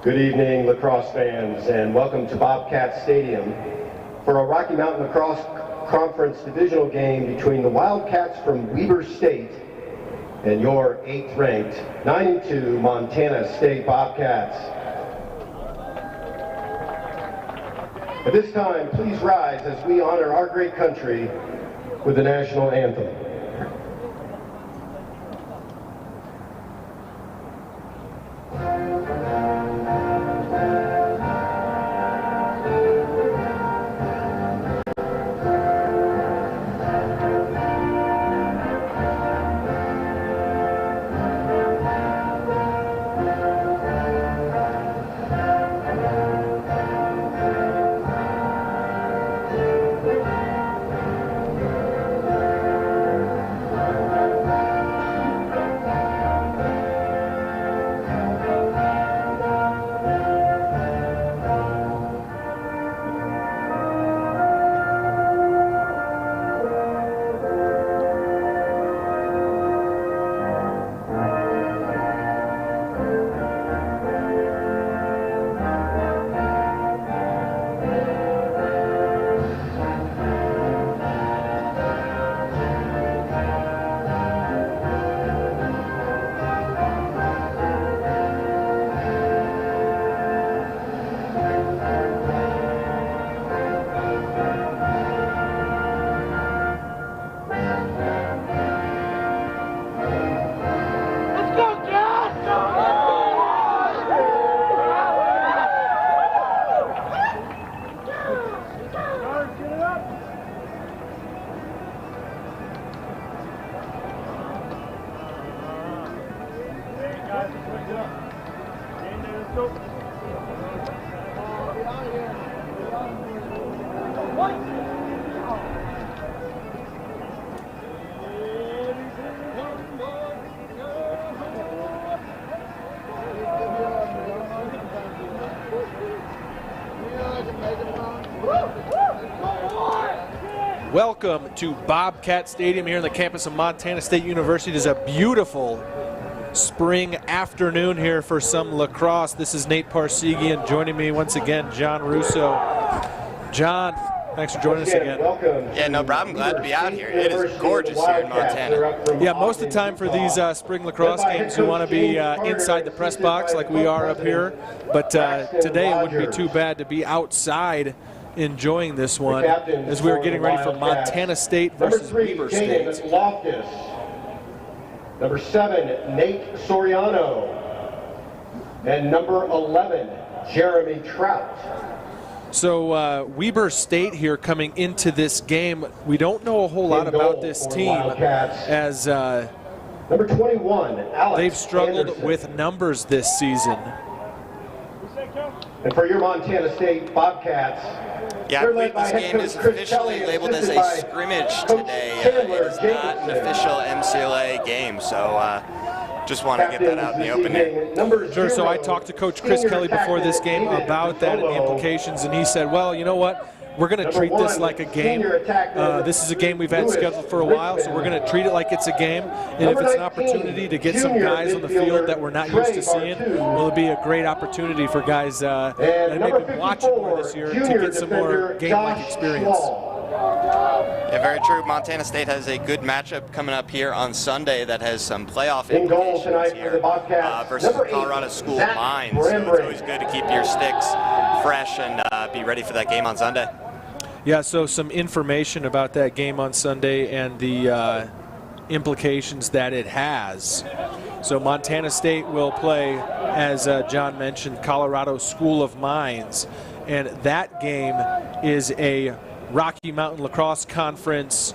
Good evening, lacrosse fans, and welcome to Bobcat Stadium for a Rocky Mountain Lacrosse Conference divisional game between the Wildcats from Weber State and your 8th-ranked 9-2 Montana State Bobcats. At this time, please rise as we honor our great country with the national anthem. Welcome to Bobcat Stadium here on the campus of Montana State University. It is a beautiful spring afternoon here for some lacrosse. This is Nate Parsegian. Joining me once again, John Russo. John, thanks for joining us again. Yeah, no problem. Glad to be out here. It is gorgeous here in Montana. Yeah, most of the time for these spring lacrosse games, you want to be inside the press box like we are up here. But today it wouldn't be too bad to be outside enjoying this one as we were getting ready for Montana State versus Weber State. Number 7, Nate Soriano, and number 11, Jeremy Trout. So Weber State here coming into this game. We don't know a whole lot about this team as number 21, Alex they've struggled Anderson. with numbers this season. And for your Montana State Bobcats, yeah, I believe this game is officially labeled as a scrimmage today. It is not an official MCLA game, so just want to get that out in the open here. Sure, so I talked to Coach Chris Kelly before this game about that and the implications, and he said, well, you know what? We're going to treat this like a game. This is a game we've had scheduled for a while, so we're going to treat it like it's a game. And if it's an opportunity to get some guys on the field that we're not used to seeing, well, it'll be a great opportunity for guys that have been watching more this year to get some more game-like experience. Yeah, very true. Montana State has a good matchup coming up here on Sunday that has some playoff implications here versus Colorado School of Mines. So it's always good to keep your sticks fresh and be ready for that game on Sunday. Yeah, so some information about that game on Sunday and the implications that it has. So Montana State will play, as John mentioned, Colorado School of Mines, and that game is a Rocky Mountain Lacrosse Conference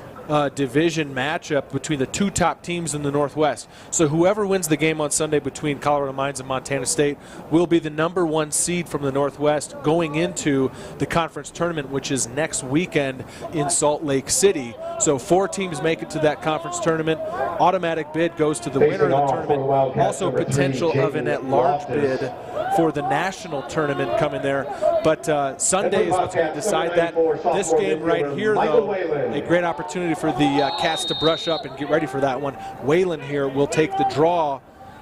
division matchup between the two top teams in the Northwest. So whoever wins the game on Sunday between Colorado Mines and Montana State will be the #1 seed from the Northwest going into the conference tournament, which is next weekend in Salt Lake City. So 4 teams make it to that conference tournament. Automatic bid goes to the winner of the tournament. Also potential of an at-large bid for the national tournament coming there. But Sunday is what's going to decide that. This game right here, though, a great opportunity for the Cats to brush up and get ready for that one. Whalen here will take the draw,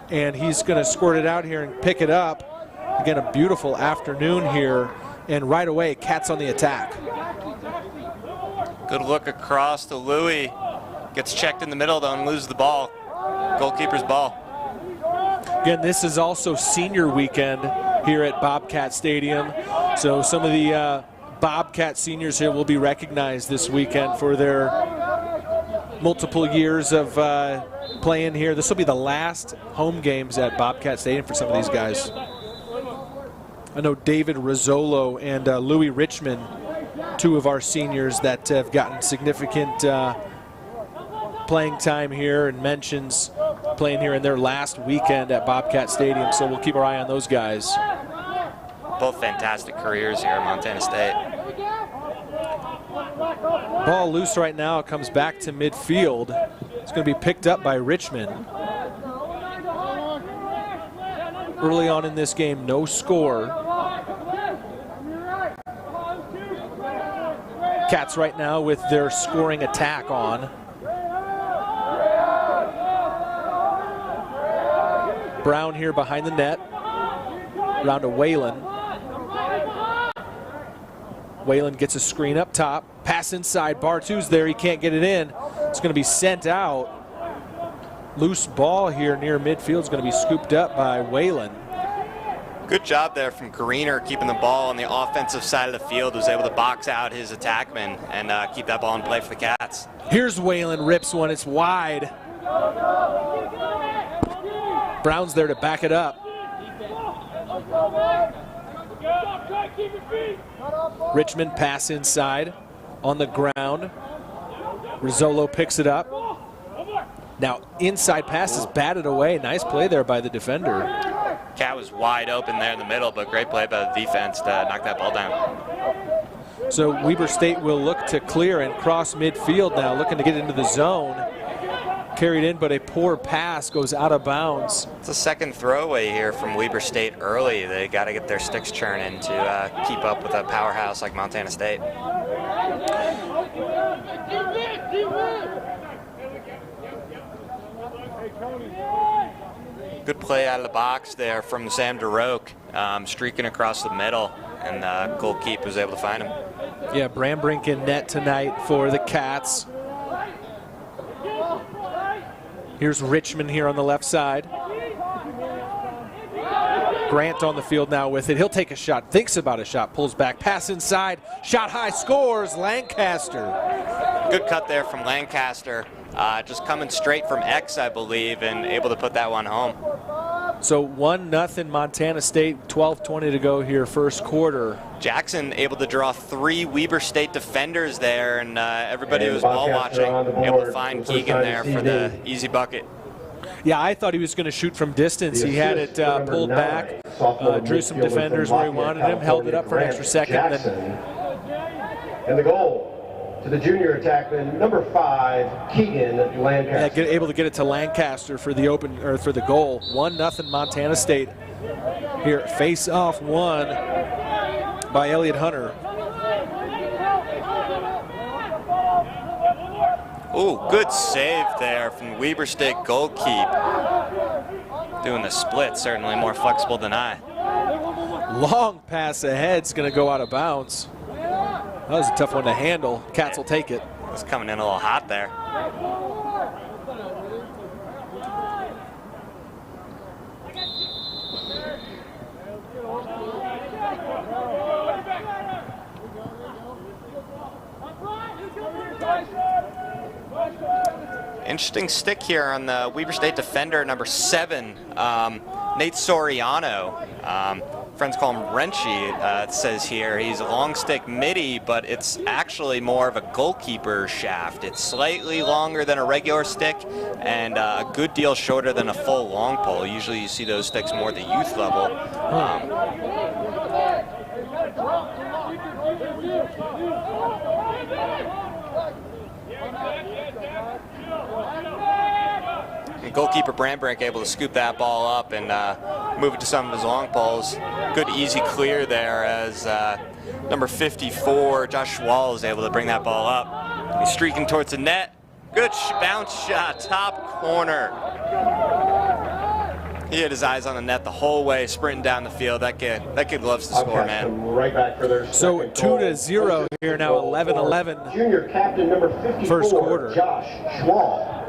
and he's going to squirt it out here and pick it up. Again, a beautiful afternoon here, and right away, Cats on the attack. Good look across to Louis. Gets checked in the middle, though, and loses the ball. Goalkeeper's ball. Again, this is also senior weekend here at Bobcat Stadium. So some of the Bobcat seniors here will be recognized this weekend for their multiple years of playing here. This will be the last home games at Bobcat Stadium for some of these guys. I know David Rizzolo and Louis Richmond, two of our seniors that have gotten significant playing time here and mentions playing here in their last weekend at Bobcat Stadium, so we'll keep our eye on those guys. Both fantastic careers here at Montana State. Ball loose right now. It comes back to midfield. It's going to be picked up by Richmond. Early on in this game, no score. Cats right now with their scoring attack on. Brown here behind the net. Around to Whalen. Whalen gets a screen up top. Pass inside. Bartu's there. He can't get it in. It's going to be sent out. Loose ball here near midfield is going to be scooped up by Whalen. Good job there from Greener keeping the ball on the offensive side of the field. Was able to box out his attackman and keep that ball in play for the Cats. Here's Whalen. Rips one. It's wide. Brown's there to back it up. Richmond pass inside on the ground. Rizzolo picks it up. Now inside pass is batted away. Nice play there by the defender. Cat was wide open there in the middle, but great play by the defense to knock that ball down. So Weber State will look to clear and cross midfield now, looking to get into the zone. Carried in, but a poor pass goes out of bounds. It's a second throwaway here from Weber State early. They got to get their sticks churning to keep up with a powerhouse like Montana State. Good play out of the box there from Sam DeRoque, streaking across the middle, and goalkeeper was able to find him. Yeah, Brambrink in net tonight for the Cats. Here's Richmond here on the left side. Grant on the field now with it. He'll take a shot, thinks about a shot, pulls back, pass inside, shot high, scores, Lancaster. Good cut there from Lancaster. Just coming straight from X, I believe, and able to put that one home. So 1-0 Montana State, 12:20 to go here, first quarter. Jackson able to draw 3 Weber State defenders there, and everybody who was ball watching able to find Keegan there for the easy bucket. Yeah, I thought he was going to shoot from distance. He had it pulled back, drew some defenders where he wanted him, held it up for an extra second. And the goal to the junior attackman, number 5, Keegan Lancaster. Yeah, able to get it to Lancaster for the for the goal. 1-0 Montana State. Here, face off one by Elliot Hunter. Ooh, good save there from Weber State goalkeep. Doing the split, certainly more flexible than I. Long pass ahead, is going to go out of bounds. That was a tough one to handle. Cats will take it. It's coming in a little hot there. Interesting stick here on the Weber State defender, number 7, Nate Soriano. Friends call him Wrenchy, it says here. He's a long stick midi, but it's actually more of a goalkeeper shaft. It's slightly longer than a regular stick and a good deal shorter than a full long pole. Usually you see those sticks more at the youth level. And goalkeeper Brambrink able to scoop that ball up and move it to some of his long poles. Good easy clear there as number 54, Josh Schwall, is able to bring that ball up. He's streaking towards the net. Good bounce shot, top corner. He had his eyes on the net the whole way, sprinting down the field. That kid loves to score, man. Right back for their so 2-0 here now, 11-11. Junior captain number 54, first quarter. Josh Schwal.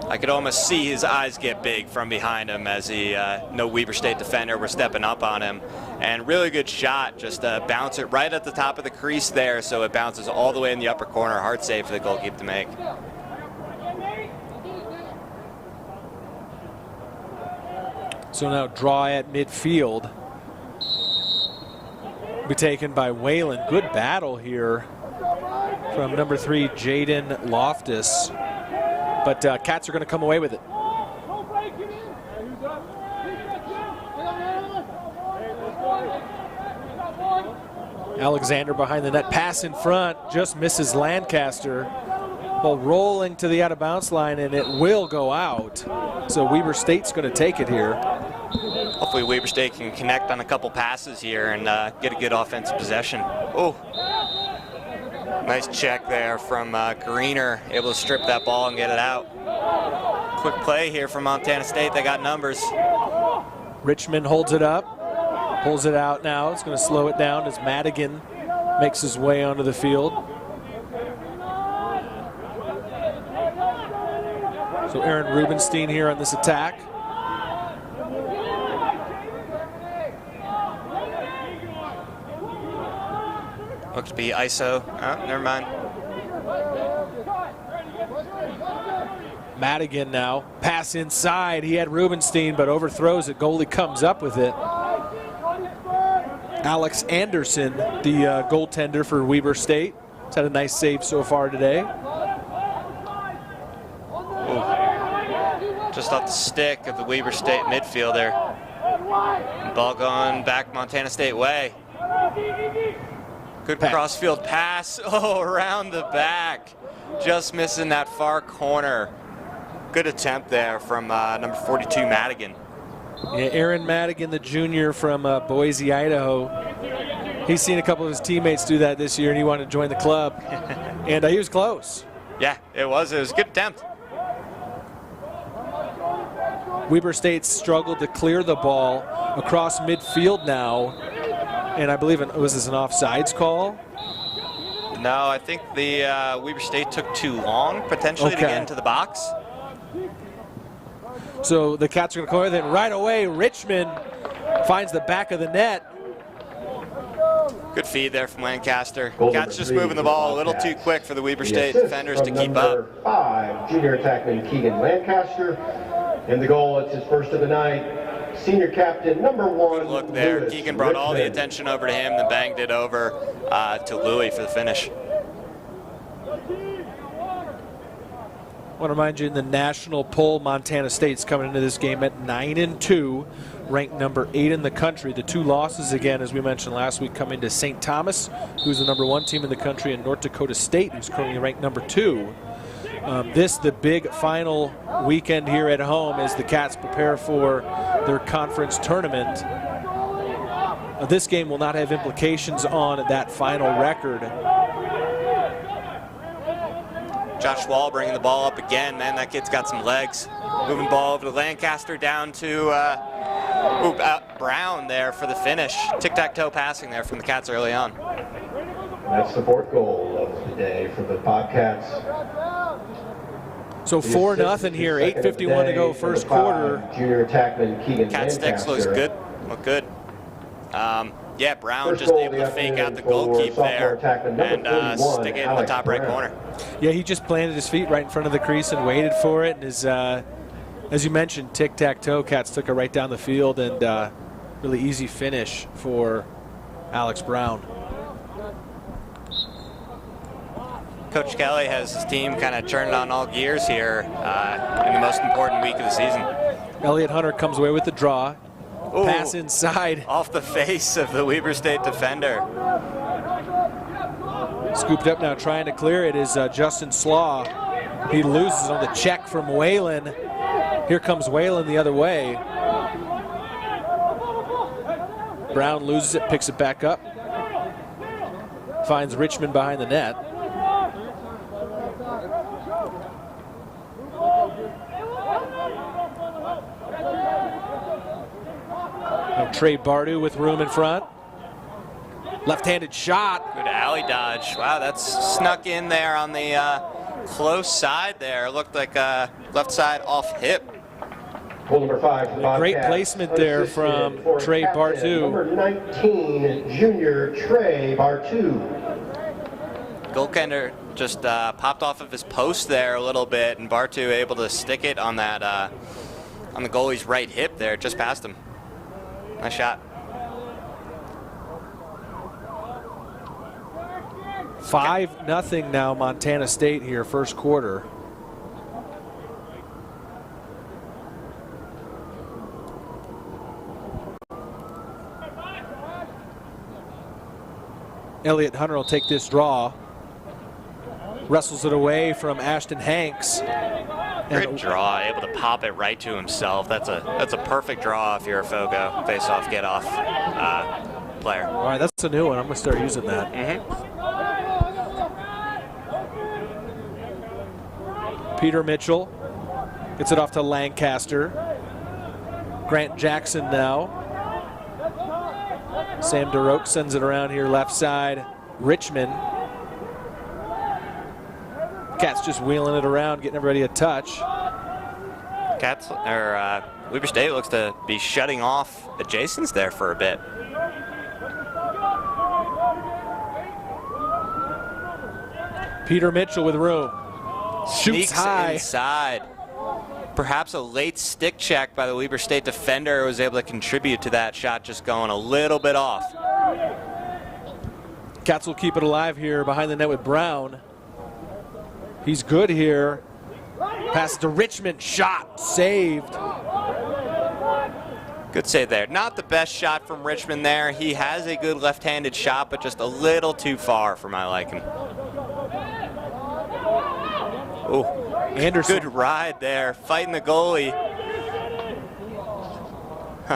I could almost see his eyes get big from behind him as he no Weber State defender were stepping up on him. And really good shot, just bounce it right at the top of the crease there, so it bounces all the way in the upper corner. Hard save for the goalkeeper to make. So now draw at midfield. Be taken by Whalen. Good battle here from number 3, Jaden Loftus. But Cats are going to come away with it. Alexander behind the net, pass in front, just misses Lancaster. Ball rolling to the out-of-bounds line, and it will go out. So Weber State's going to take it here. Hopefully Weber State can connect on a couple passes here and get a good offensive possession. Oh, nice check there from Greener, able to strip that ball and get it out. Quick play here from Montana State. They got numbers. Richmond holds it up, pulls it out now. It's going to slow it down as Madigan makes his way onto the field. So Aaron Rubenstein here on this attack. Looks to be ISO. Oh, never mind. Madigan now. Pass inside. He had Rubenstein, but overthrows it. Goalie comes up with it. Alex Anderson, the goaltender for Weber State, has had a nice save so far today. Just off the stick of the Weber State midfielder. Ball going back Montana State way. Good crossfield pass. Oh, around the back. Just missing that far corner. Good attempt there from number 42, Madigan. Yeah, Aaron Madigan, the junior from Boise, Idaho. He's seen a couple of his teammates do that this year, and he wanted to join the club. And he was close. Yeah, it was a good attempt. Weber State struggled to clear the ball across midfield now, and I believe was this an offsides call? No, I think the Weber State took too long potentially to get into the box. So the Cats are going to clear it. Right away, Richmond finds the back of the net. Good feed there from Lancaster. Cats just moving the ball a little too quick for the Weber State defenders to keep up. 5, junior attackman Keegan Lancaster. And the goal, it's his first of the night. Senior captain, number 1. Good look there. Lewis Keegan brought all the Richmond. attention over to him, then banged it over to Louis for the finish. I want to remind you, in the national poll, Montana State's coming into this game at 9-2, ranked number 8 in the country. The 2 losses, again, as we mentioned last week, come into St. Thomas, who's the number 1 team in the country, and North Dakota State, who's currently ranked number 2. The big final weekend here at home as the Cats prepare for their conference tournament. This game will not have implications on that final record. Josh Wall bringing the ball up again. Man, that kid's got some legs. Moving ball over to Lancaster, down to Brown there for the finish. Tic-tac-toe passing there from the Cats early on. That's the 4th goal of the day for the Bobcats. So 4-0 here, 8:51 to go first quarter. Junior attackman Keegan Cat sticks looks good. Look good. Yeah, Brown First just goal able of to the fake out the afternoon goalkeep for there sophomore attackman number and 41, stick it in the Alex top right Brown. corner. Yeah, he just planted his feet right in front of the crease and waited for it. And his, as you mentioned, tic-tac-toe, Cats took it right down the field, and really easy finish for Alex Brown. Coach Kelly has his team kind of turned on all gears here in the most important week of the season. Elliot Hunter comes away with the draw. Ooh, pass inside. Off the face of the Weber State defender. Scooped up now, trying to clear it is Justin Slaw. He loses on the check from Whalen. Here comes Whalen the other way. Brown loses it, picks it back up. Finds Richmond behind the net. Now Trey Bardu with room in front. Left-handed shot. Good alley dodge. Wow, that's snuck in there on the close side there. Looked like left side off hip. Goal number 5. Great placement there from Trey Bardu. Number 19, junior Trey Bardu. Goaltender just popped off of his post there a little bit, and Bardu able to stick it on that on the goalie's right hip there, just past him. Nice shot. 5-0 now, Montana State here, first quarter. Elliot Hunter will take this draw. Wrestles it away from Ashton Hanks. Great draw, able to pop it right to himself. That's a perfect draw if you're a Fogo face-off, get-off player. All right, that's a new one. I'm going to start using that. Peter Mitchell gets it off to Lancaster. Grant Jackson now. Sam DeRoche sends it around here left side. Richmond. Cats just wheeling it around, getting everybody a touch. Weber State looks to be shutting off the Jasons there for a bit. Peter Mitchell with room. Shoots high. Inside. Perhaps a late stick check by the Weber State defender was able to contribute to that shot just going a little bit off. Cats will keep it alive here behind the net with Brown. He's good here. Pass to Richmond, shot, saved. Good save there. Not the best shot from Richmond there. He has a good left-handed shot, but just a little too far for my liking. Oh, Anderson. Good ride there, fighting the goalie.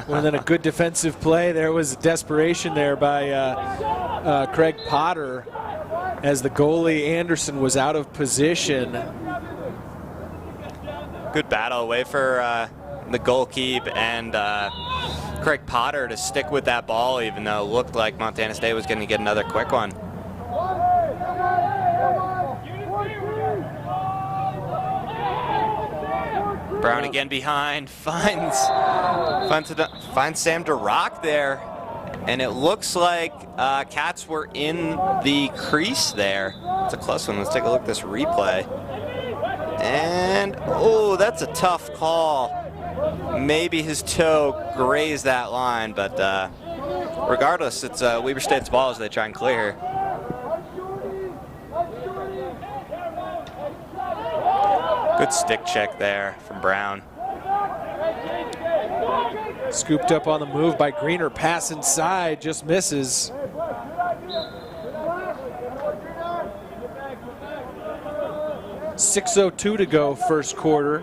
Well, then a good defensive play. There was desperation there by Craig Potter as the goalie Anderson was out of position. Good battle away for the goalkeep and Craig Potter to stick with that ball, even though it looked like Montana State was going to get another quick one. Brown again behind, finds Sam DeRoche there, and it looks like Cats were in the crease there. It's a close one. Let's take a look at this replay. And, oh, that's a tough call. Maybe his toe grazed that line, but regardless, it's Weber State's ball as they try and clear. Good stick check there from Brown. Scooped up on the move by Greener, pass inside, just misses. .6:02 to go, first quarter.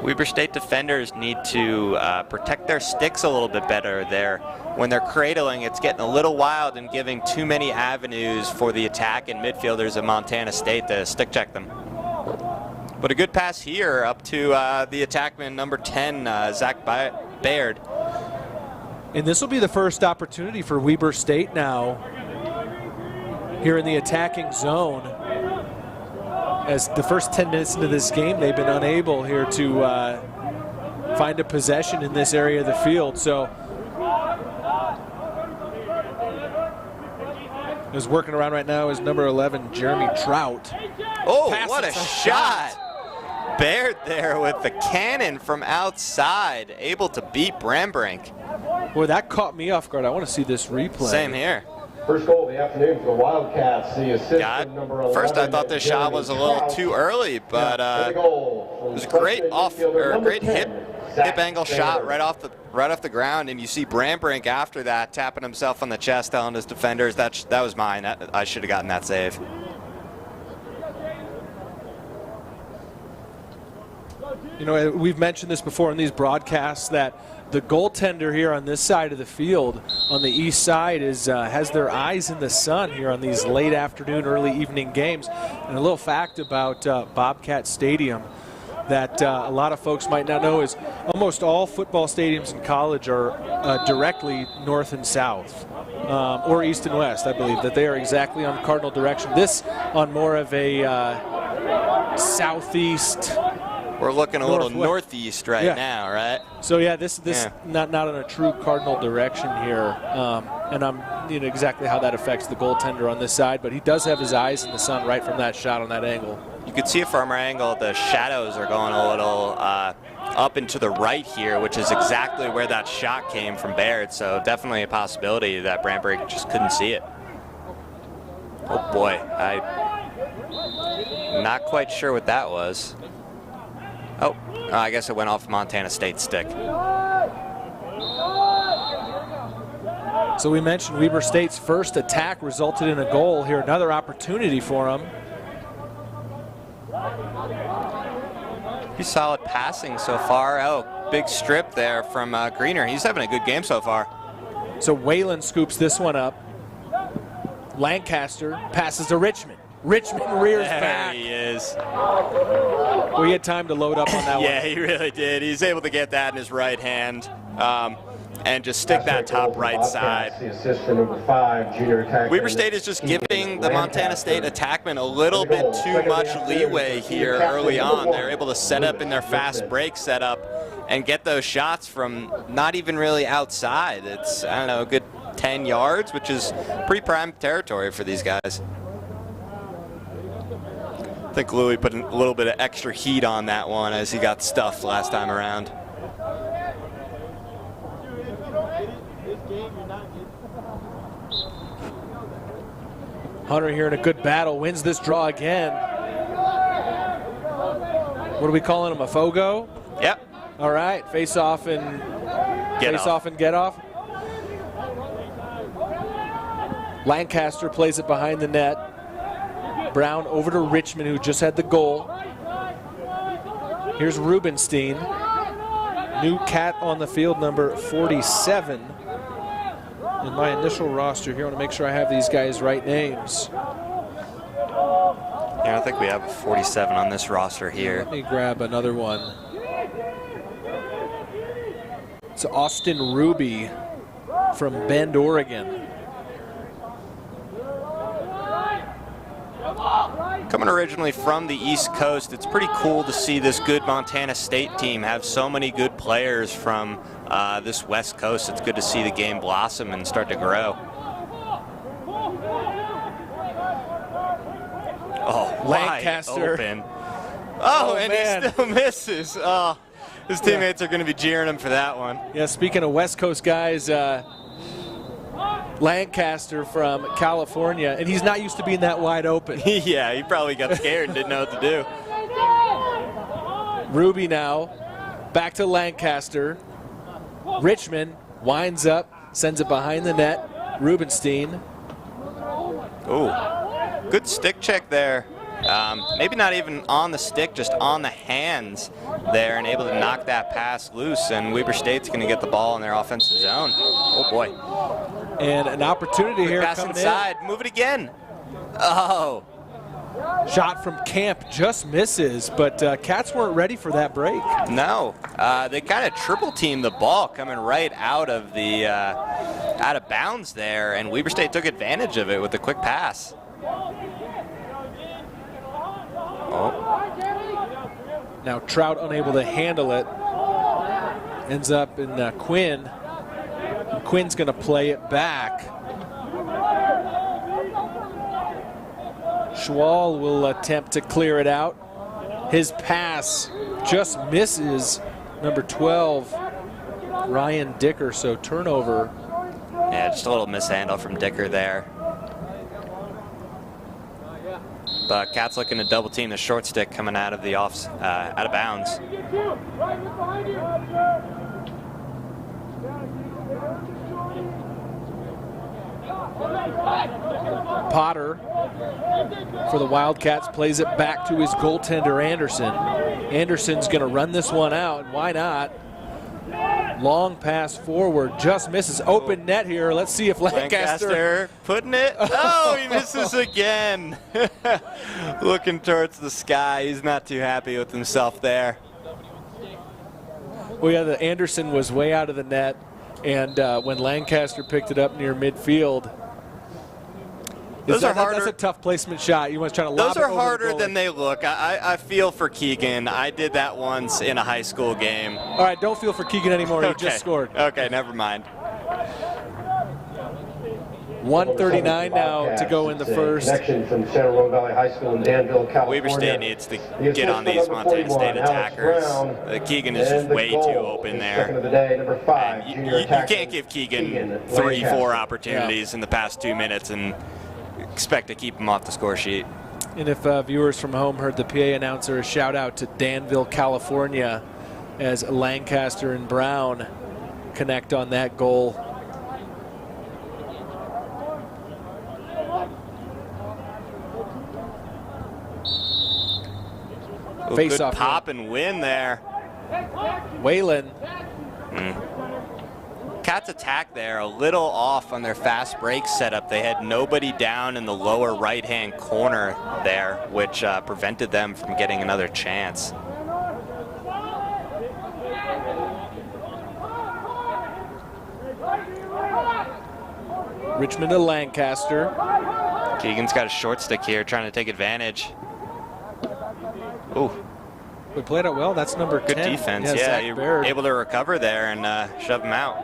Weber State defenders need to protect their sticks a little bit better there. When they're cradling, it's getting a little wild and giving too many avenues for the attack and midfielders of Montana State to stick check them. But a good pass here up to the attackman, number 10, Zach Baird. And this will be the first opportunity for Weber State now here in the attacking zone. As the first 10 minutes into this game, they've been unable here to find a possession in this area of the field. So is working around right now is number 11, Jeremy Trout. Oh, what a shot. Baird there with the cannon from outside, able to beat Brambrink. Boy, that caught me off guard. I want to see this replay. Same here. First goal of the afternoon for the Wildcats, the assist from number 11. First, I thought this shot was a little too early, but it was a great hip angle shot right off the ground, and you see Brambrink after that tapping himself on the chest, telling his defenders that was mine. I should have gotten that save. You know, we've mentioned this before in these broadcasts that the goaltender here on this side of the field, on the east side, has their eyes in the sun here on these late afternoon, early evening games. And a little fact about Bobcat Stadium, that a lot of folks might not know is almost all football stadiums in college are directly north and south, or east and west, I believe, that they are exactly on cardinal direction. This on more of a southeast. We're looking a little northeast right now, right? So yeah, this not on a true cardinal direction here, and I'm exactly how that affects the goaltender on this side. But he does have his eyes in the sun right from that shot on that angle. You can see from our angle the shadows are going a little up and to the right here, which is exactly where that shot came from Baird. So definitely a possibility that Brandberg just couldn't see it. Oh boy, I'm not quite sure what that was. Oh, I guess it went off Montana State's stick. So we mentioned Weber State's first attack resulted in a goal. Here, another opportunity for them. He's solid passing so far. Oh, big strip there from Greener. He's having a good game so far. So Whalen scoops this one up. Lancaster passes to Richmond. Richmond rears back. There he is. We had time to load up on that one. Yeah, he really did. He's able to get that in his right hand and just stick that top right side. The assistant number 5, junior attackman. Weber State is just giving the Montana State attackmen a little bit too much leeway here early on. They're able to set up in their fast break setup and get those shots from not even really outside. It's, I don't know, a good 10 yards, which is pretty prime territory for these guys. I think Louis put a little bit of extra heat on that one as he got stuffed last time around. Hunter here in a good battle, wins this draw again. What are we calling him, a Fogo? Yep. All right, face off and get off. Lancaster plays it behind the net. Brown over to Richmond, who just had the goal. Here's Rubenstein. New cat on the field, number 47. In my initial roster here, I want to make sure I have these guys' right names. Yeah, I think we have a 47 on this roster here. Let me grab another one. It's Austin Ruby from Bend, Oregon. Coming originally from the East Coast, it's pretty cool to see this good Montana State team have so many good players from this West Coast. It's good to see the game blossom and start to grow. Oh, Lancaster. Open. Oh, and man. He still misses. Oh, his teammates are going to be jeering him for that one. Yeah, speaking of West Coast guys, Lancaster from California, and he's not used to being that wide open. Yeah, he probably got scared and didn't know what to do. Ruby now, back to Lancaster. Richmond winds up, sends it behind the net. Rubenstein. Ooh, good stick check there. Maybe not even on the stick, just on the hands there, and able to knock that pass loose. And Weber State's going to get the ball in their offensive zone. Oh boy! And an opportunity here pass coming inside. Move it again. Oh! Shot from Camp just misses, but Cats weren't ready for that break. No, they kind of triple teamed the ball coming right out of the out of bounds there, and Weber State took advantage of it with a quick pass. Oh. Now Trout unable to handle it. Ends up in Quinn. And Quinn's going to play it back. Schwal will attempt to clear it out. His pass just misses number 12, Ryan Dicker, so turnover. Yeah, just a little mishandle from Dicker there. But Cats looking to double team the short stick coming out of the out of bounds. Potter for the Wildcats plays it back to his goaltender Anderson. Anderson's going to run this one out, and why not? Long pass forward, just misses. Open net here. Let's see if Lancaster putting it. Oh, he misses again. Looking towards the sky. He's not too happy with himself there. Well, yeah, the Anderson was way out of the net, and when Lancaster picked it up near midfield, that's a tough placement shot. You want to try to lob it over the goalie. Those are harder than they look. I feel for Keegan. I did that once in a high school game. All right, don't feel for Keegan anymore. He just scored. Okay, never mind. 1:39 now to go in the first. Connection from San Ramon Valley High School in Danville, California. Weber State needs to get on these Montana State attackers. Keegan is just way too open there. And you can't give Keegan 3-4 opportunities in the past 2 minutes and expect to keep him off the score sheet. And if viewers from home heard the PA announcer, a shout out to Danville, California, as Lancaster and Brown connect on that goal. Face off pop and win there. Whalen. Cats attack there a little off on their fast break setup. They had nobody down in the lower right-hand corner there, which prevented them from getting another chance. Richmond to Lancaster. Keegan's got a short stick here, trying to take advantage. Ooh. We played it well. That's number 10. Good defense. Yeah, you're able to recover there and shove him out.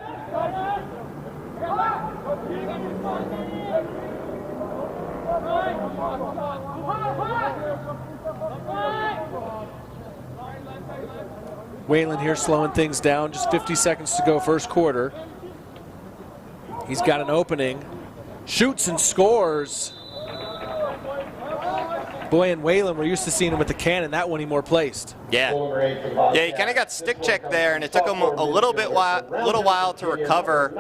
Whalen here slowing things down. Just 50 seconds to go first quarter. He's got an opening. Shoots and scores. Boy, and Whalen, we're used to seeing him with the cannon. That one he more placed. Yeah, he kind of got stick checked there, and it took him a little while to recover.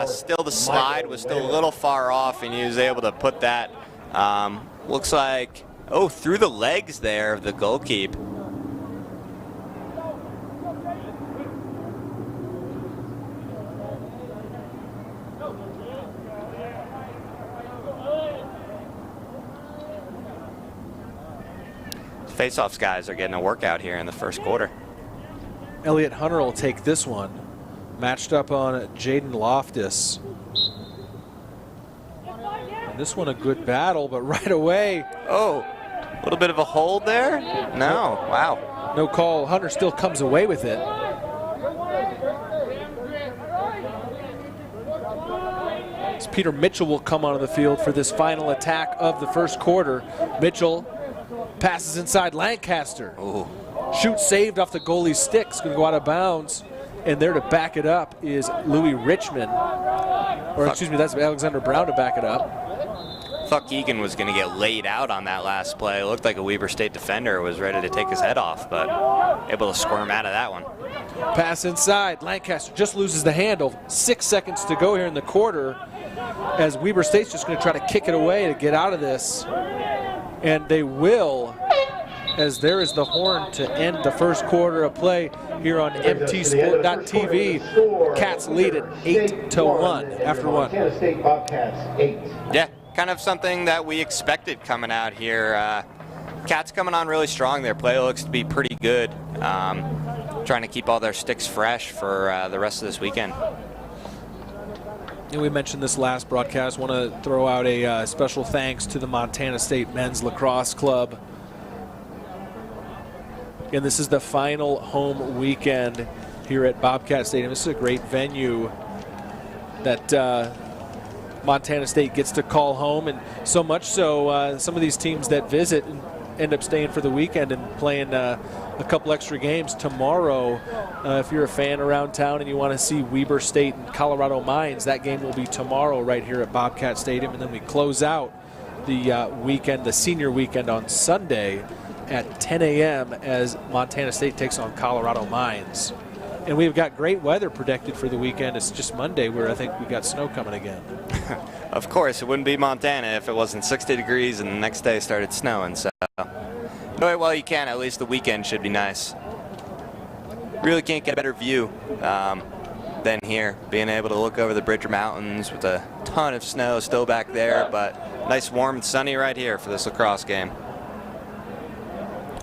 Still, the slide was still a little far off, and he was able to put that. Looks like through the legs there of the goalkeeper. Face-offs guys are getting a workout here in the first quarter. Elliot Hunter will take this one. Matched up on Jaden Loftus. And this one a good battle, but right away. Oh, a little bit of a hold there? No, wow. No call. Hunter still comes away with it. As Peter Mitchell will come onto the field for this final attack of the first quarter. Mitchell passes inside Lancaster. Ooh. Shoot saved off the goalie's stick. It's going to go out of bounds. And there to back it up is Louis Richmond. Or excuse me, that's Alexander Brown to back it up. Thought Keegan was going to get laid out on that last play. It looked like a Weber State defender was ready to take his head off, but able to squirm out of that one. Pass inside. Lancaster just loses the handle. 6 seconds to go here in the quarter as Weber State's just going to try to kick it away to get out of this. And they will, as there is the horn to end the first quarter of play here on MTSport.tv. Cats lead it 8-1 after one. Montana State Bobcats 8. Yeah, kind of something that we expected coming out here. Cats coming on really strong. Their play looks to be pretty good. Trying to keep all their sticks fresh for the rest of this weekend. And we mentioned this last broadcast. Want to throw out a special thanks to the Montana State Men's Lacrosse Club. And this is the final home weekend here at Bobcat Stadium. This is a great venue that Montana State gets to call home, and so much so some of these teams that visit end up staying for the weekend and playing a couple extra games tomorrow. If you're a fan around town and you want to see Weber State and Colorado Mines, that game will be tomorrow right here at Bobcat Stadium, and then we close out the weekend, the senior weekend, on Sunday at 10 a.m. as Montana State takes on Colorado Mines. And we've got great weather predicted for the weekend. It's just Monday where I think we got snow coming again. Of course, it wouldn't be Montana if it wasn't 60 degrees and the next day started snowing. So enjoy it while you can. At least the weekend should be nice. really can't get a better view than here. Being able to look over the Bridger Mountains with a ton of snow still back there, but nice, warm, and sunny right here for this lacrosse game.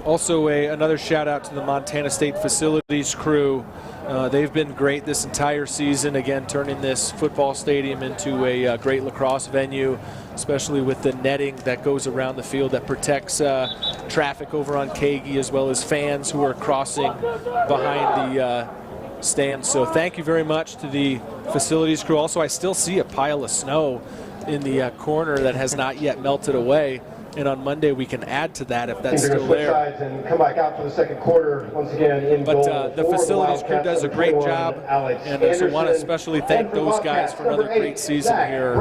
Also, another shout out to the Montana State facilities crew. They've been great this entire season, again, turning this football stadium into a great lacrosse venue, especially with the netting that goes around the field that protects traffic over on Kagi, as well as fans who are crossing behind the stands. So thank you very much to the facilities crew. Also, I still see a pile of snow in the corner that has not yet melted away. And on Monday we can add to that if that's still there. Sides and come back out for the second quarter once again in goal. But the facilities crew does a great job, and so I want to especially thank those guys for another great season here.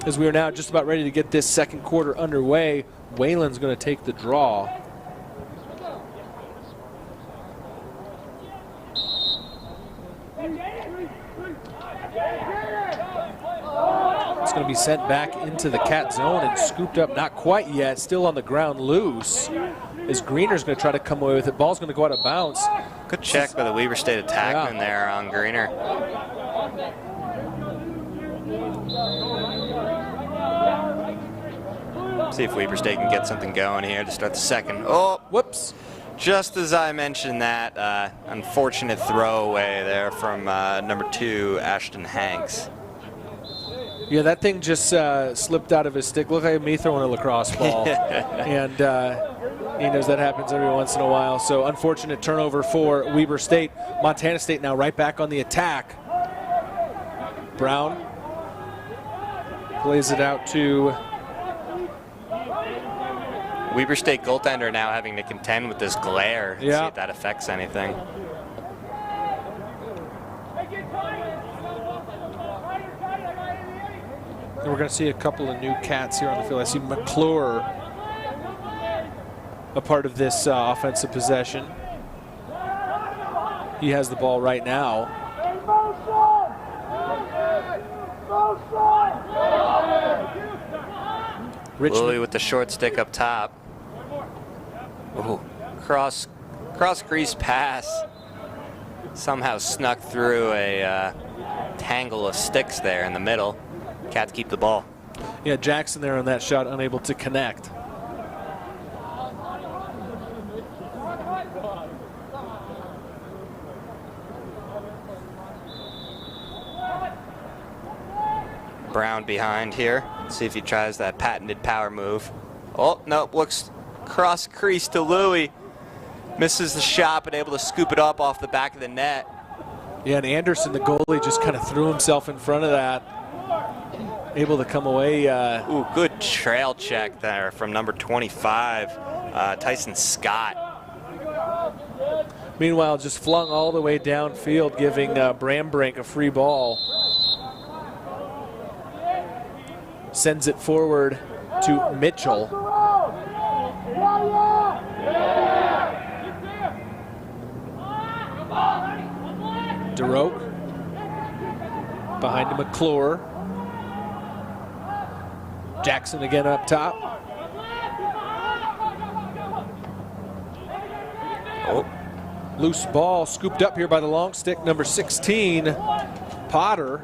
As we are now just about ready to get this second quarter underway, Wayland's going to take the draw. It's going to be sent back into the cat zone and scooped up, not quite yet, still on the ground loose. As Greener's going to try to come away with it. Ball's going to go out of bounds. Good check by the Weber State attackman there on Greener. See if Weber State can get something going here to start the second. Oh, whoops. Just as I mentioned that, unfortunate throwaway there from number 2, Ashton Hanks. Yeah, that thing just slipped out of his stick. Looked like me throwing a lacrosse ball. And he knows that happens every once in a while. So unfortunate turnover for Weber State. Montana State now right back on the attack. Brown plays it out to Weber State goaltender now having to contend with this glare and see if that affects anything. We're going to see a couple of new cats here on the field. I see McClure, a part of this offensive possession. He has the ball right now. Richmond. Lilly with the short stick up top. Ooh, cross crease pass. Somehow snuck through a tangle of sticks there in the middle. Cats keep the ball. Yeah, Jackson there on that shot, unable to connect. Brown behind here. Let's see if he tries that patented power move. Oh, no, looks cross crease to Louie. Misses the shot, but able to scoop it up off the back of the net. Yeah, and Anderson, the goalie, just kind of threw himself in front of that. Able to come away. Ooh, good trail check there from number 25, Tyson Scott. Meanwhile, just flung all the way downfield, giving Brambrink a free ball. Sends it forward to Mitchell. DeRoque behind to McClure. Jackson again up top. Oh. Loose ball scooped up here by the long stick, number 16, Potter.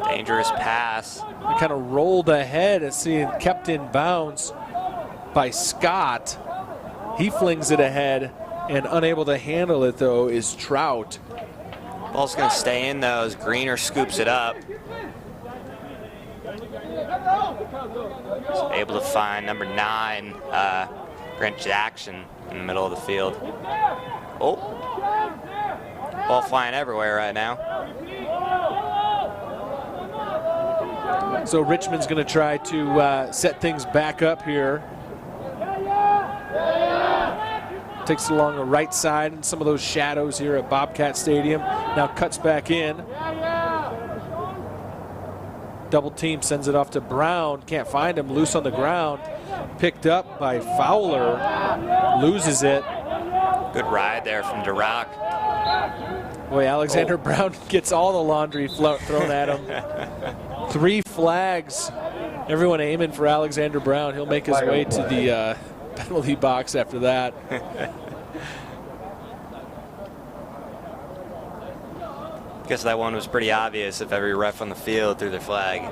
Dangerous pass. It kind of rolled ahead and seeing kept in bounds by Scott. He flings it ahead, and unable to handle it though is Trout. Ball's going to stay in though as Greener scoops it up. He's able to find number 9, Grant Jackson, in the middle of the field. Oh, ball flying everywhere right now. So Richmond's going to try to set things back up here. Takes it along the right side and some of those shadows here at Bobcat Stadium. Now cuts back in. Double team, sends it off to Brown. Can't find him, loose on the ground. Picked up by Fowler. Loses it. Good ride there from DeRoque. Boy, Alexander Brown gets all the laundry thrown at him. 3 flags. Everyone aiming for Alexander Brown. He'll make his way to the penalty box after that. Guess that one was pretty obvious if every ref on the field threw their flag.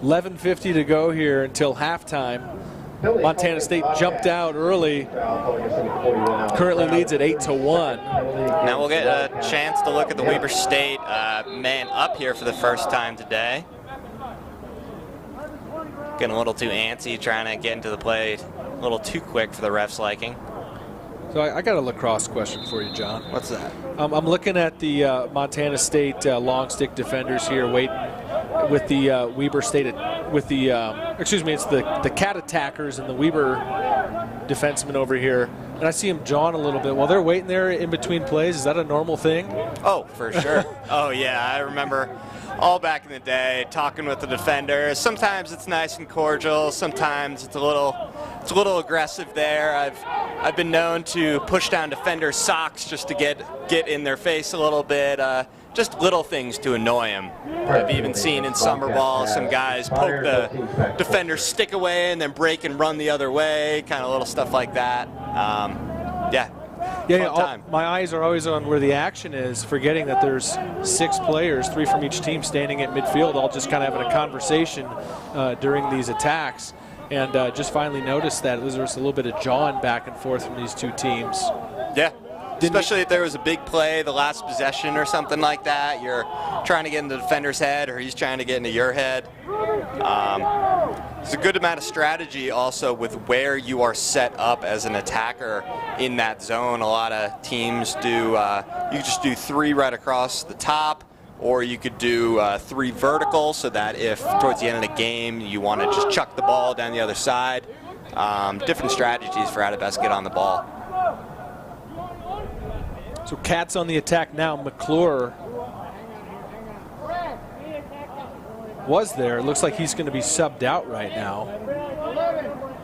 $11:50 to go here until halftime. Montana State jumped out early. Currently leads at 8-1. Now we'll get a chance to look at the Weber State man up here for the first time today. Getting a little too antsy, trying to get into the play a little too quick for the ref's liking. So I got a lacrosse question for you, John. What's that? I'm looking at the Montana State long stick defenders here waiting with the Weber State, with the, excuse me, it's the Cat attackers and the Weber defenseman over here. And I see them jawing a little bit while they're waiting there in between plays. Is that a normal thing? Oh, for sure. Oh, yeah, I remember all back in the day talking with the defenders. Sometimes it's nice and cordial. Sometimes it's a little aggressive there. I've been known to push down defenders' socks just to get in their face a little bit. Just little things to annoy them. I've even seen in summer ball some guys poke the defender's stick away and then break and run the other way, kind of little stuff like that. Yeah, my eyes are always on where the action is, forgetting that there's 6 players, 3 from each team, standing at midfield, all just kind of having a conversation during these attacks. And just finally noticed that there's a little bit of jawing back and forth from these 2 teams. Yeah. Especially if there was a big play, the last possession or something like that. You're trying to get into the defender's head or he's trying to get into your head. There's a good amount of strategy also with where you are set up as an attacker in that zone. A lot of teams do, you just do 3 right across the top, or you could do 3 vertical so that if towards the end of the game you want to just chuck the ball down the other side. Different strategies for how to best get on the ball. So Cats on the attack now. McClure was there. It looks like he's going to be subbed out right now.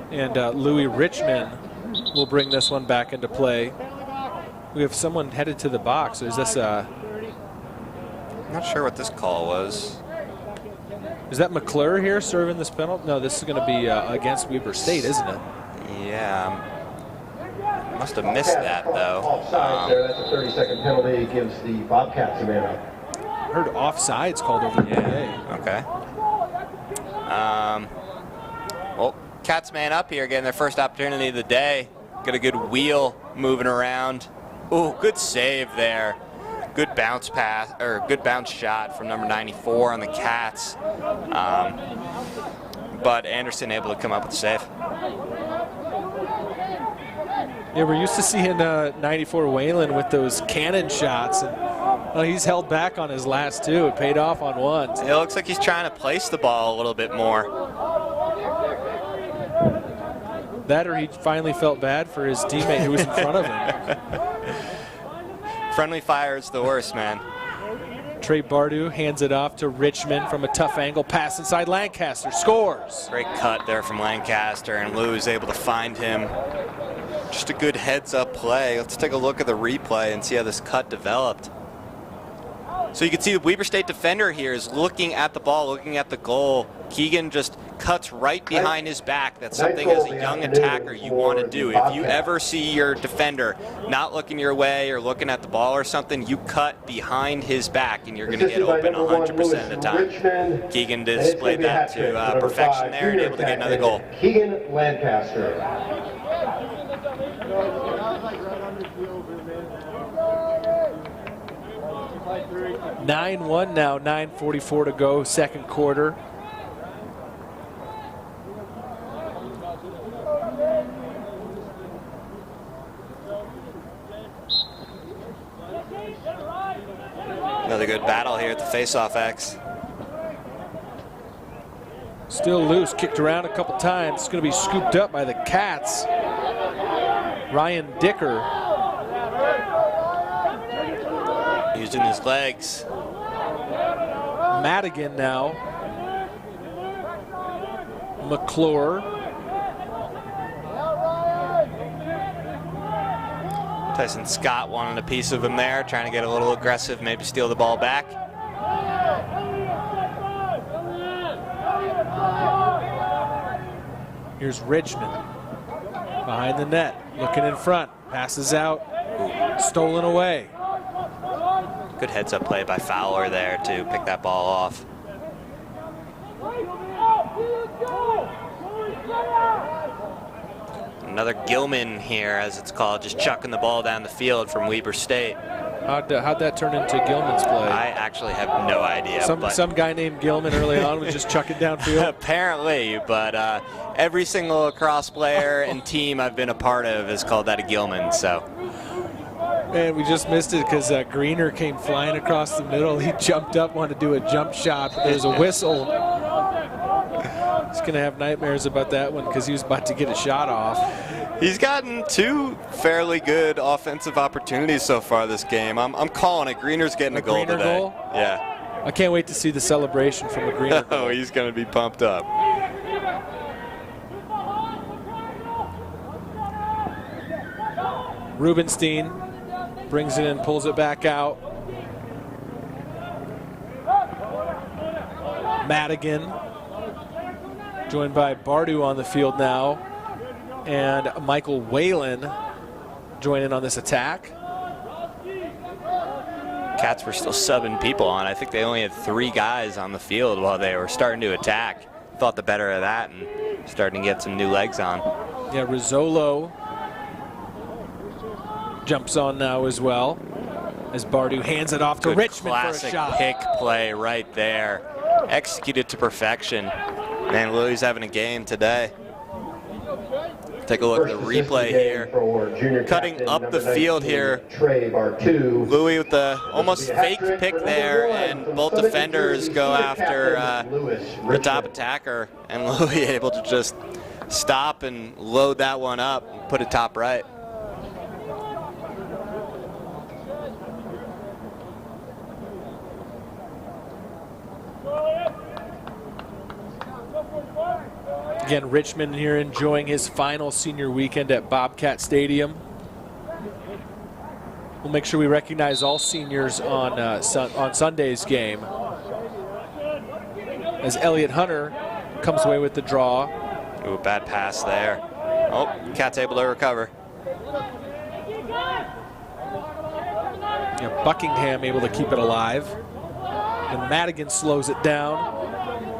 And Louis Richmond will bring this one back into play. We have someone headed to the box. Is this I'm not sure what this call was. Is that McClure here serving this penalty? No, this is going to be against Weber State, isn't it? Yeah. Must have missed that, though. Offside there. That's a 30-second penalty. Gives the Bobcats a man up. I heard offsides called over the day. Okay. Well, Cats man up here, getting their first opportunity of the day. Got a good wheel moving around. Ooh, good save there. Good bounce pass, or good bounce shot from number 94 on the Cats. But Anderson able to come up with a save. Yeah, we're used to seeing 94 Whalen with those cannon shots. And, he's held back on his last 2. It paid off on one. It looks like he's trying to place the ball a little bit more. That or he finally felt bad for his teammate who was in front of him. Friendly fire is the worst, man. Trey Bardu hands it off to Richmond from a tough angle. Pass inside Lancaster. Scores. Great cut there from Lancaster, and Lou is able to find him. Just a good heads-up play. Let's take a look at the replay and see how this cut developed. So you can see the Weber State defender here is looking at the ball, looking at the goal. Keegan just cuts right behind his back. That's something as a young attacker you want to do. If you ever see your defender not looking your way or looking at the ball or something, you cut behind his back and you're going to get open 100% of the time. Keegan displayed that to perfection there and able to get another goal. Keegan Lancaster. 9-1 now, 9:44 to go, second quarter. Another good battle here at the face-off X. Still loose, kicked around a couple times. It's going to be scooped up by the Cats. Ryan Dicker. Using his legs. Madigan now McClure. Tyson Scott wanting a piece of him there, trying to get a little aggressive, maybe steal the ball back. Here's Richmond behind the net, looking in front, passes out, stolen away. Good heads-up play by Fowler there to pick that ball off. Another Gilman here, as it's called, just chucking the ball down the field from Weber State. How'd that turn into Gilman's play? I actually have no idea. Some guy named Gilman early on was just chucking downfield? Apparently, but every single lacrosse player and team I've been a part of has called that a Gilman, so. Man, we just missed it because Greener came flying across the middle. He jumped up, wanted to do a jump shot, but there's a whistle. He's going to have nightmares about that one because he was about to get a shot off. He's gotten 2 fairly good offensive opportunities so far this game. I'm calling it. Greener's getting a goal today. Goal? Yeah. I can't wait to see the celebration from a Greener goal. Oh, he's going to be pumped up. Rubenstein brings it in, pulls it back out. Madigan, joined by Bardu on the field now, and Michael Whalen joining on this attack. Cats were still subbing people on. I think they only had 3 guys on the field while they were starting to attack. Thought the better of that and starting to get some new legs on. Yeah, Rizzolo jumps on now as well, as Bardu hands it off to Richmond for a shot. Classic pick play right there. Executed to perfection. Man, Louis having a game today. Take a look at the replay here. Cutting up the field here. Louis with the almost fake pick there, and both defenders go after the top attacker, and Louis able to just stop and load that one up and put it top right. Again, Richmond here enjoying his final senior weekend at Bobcat Stadium. We'll make sure we recognize all seniors on Sunday's game, as Elliot Hunter comes away with the draw. Ooh, bad pass there. Oh, Cat's able to recover. Yeah, Buckingham able to keep it alive. And Madigan slows it down,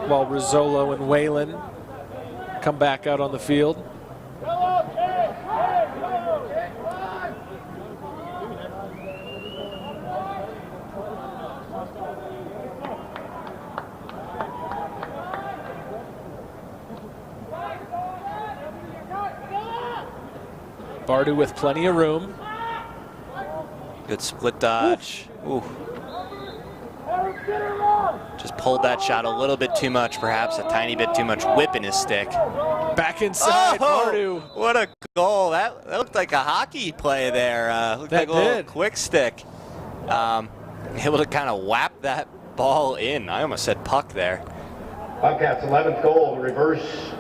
while Rizzolo and Whalen come back out on the field. Bardu with plenty of room. Good split dodge. Ooh. Just pulled that shot a little bit too much, perhaps a tiny bit too much whip in his stick. Back inside, Bardu. What a goal. That looked like a hockey play there. Looked like a little quick stick. Able to kind of whap that ball in. I almost said puck there. Bobcats' 11th goal, the reverse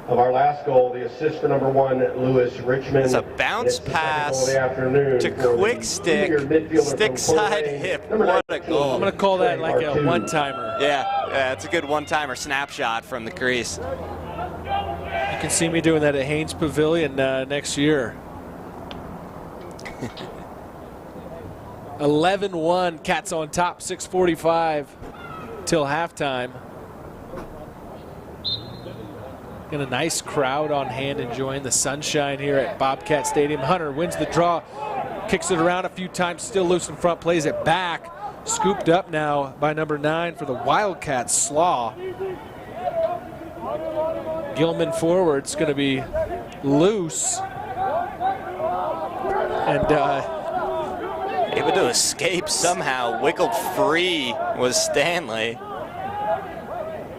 of our last goal, the assist for number 1, Lewis Richmond. It's a bounce pass to quick stick, stick side hip. What a goal. I'm going to call that like a one-timer. Yeah, it's a good one-timer snapshot from the crease. You can see me doing that at Haynes Pavilion next year. 11-1, Cats on top, 6:45 till halftime. And a nice crowd on hand enjoying the sunshine here at Bobcat Stadium. Hunter wins the draw, kicks it around a few times, still loose in front, plays it back. Scooped up now by number 9 for the Wildcats, Slaw. Gilman forward, it's going to be loose. And able to escape somehow, wiggled free was Stanley.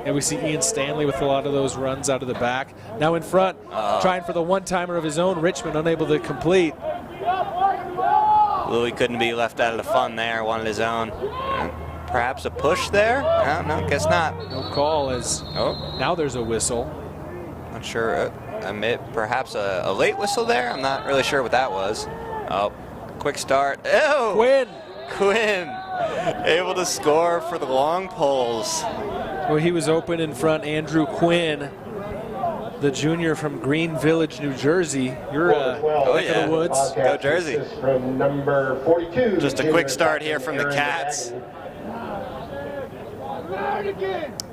And we see Ian Stanley with a lot of those runs out of the back. Now in front, trying for the one-timer of his own. Richmond unable to complete. Louis couldn't be left out of the fun there, wanted his own. Perhaps a push there? No, guess not. No call as now there's a whistle. Not sure. Perhaps a late whistle there. I'm not really sure what that was. Oh, quick start. Oh, Quinn able to score for the long poles. Well, he was open in front. Andrew Quinn, the junior from Green Village, New Jersey. You're oh yeah, the woods. Go Jersey. From number 42. Just a quick start here from the Cats.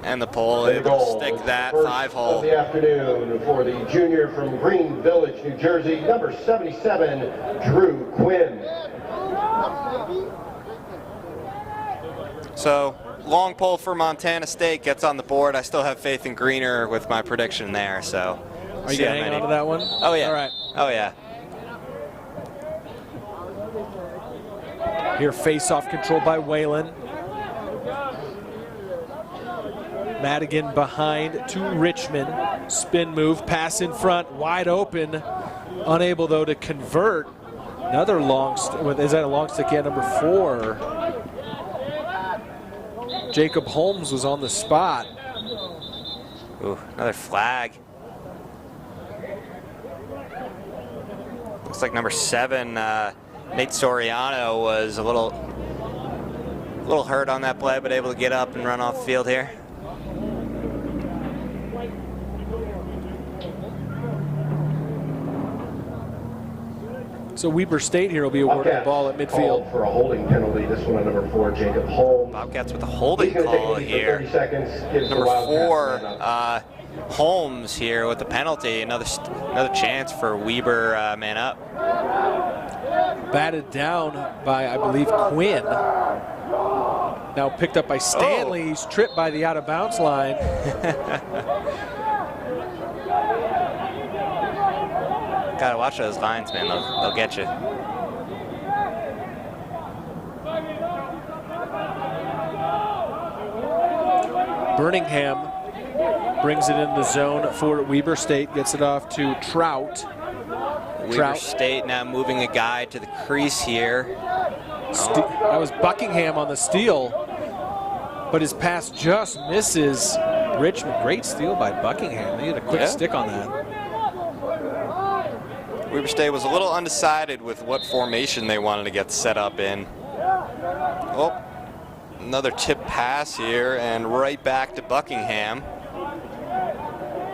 And the pole able to stick that 5-hole. Of the afternoon for the junior from Green Village, New Jersey, number 77, Drew Quinn. So, long pole for Montana State gets on the board. I still have faith in Greener with my prediction there. So, are you hanging on to that one? Oh yeah. All right. Oh yeah. Here, face-off control by Whalen. Madigan behind to Richmond. Spin move, pass in front, wide open. Unable, though, to convert. Another long stick. Is that a long stick? Yeah, number 4. Jacob Holmes was on the spot. Ooh, another flag. Looks like number 7, Nate Soriano, was a little hurt on that play, but able to get up and run off the field here. So Weber State here will be awarded the ball at midfield. For a holding penalty. This one on number 4, Jacob Holmes. Bobcats with a holding call here. 30 seconds, number 4, Holmes here with the penalty. Another chance for Weber, man up. Batted down by, I believe, Quinn. Now picked up by Stanley. He's tripped by the out-of-bounds line. Gotta watch those lines, man. They'll get you. Birmingham brings it in the zone for Weber State. Gets it off to Trout. Weber State now moving a guy to the crease here. That was Buckingham on the steal, but his pass just misses Richmond. Great steal by Buckingham. They had a quick stick on that. Weber State was a little undecided with what formation they wanted to get set up in. Oh, another tip pass here and right back to Buckingham.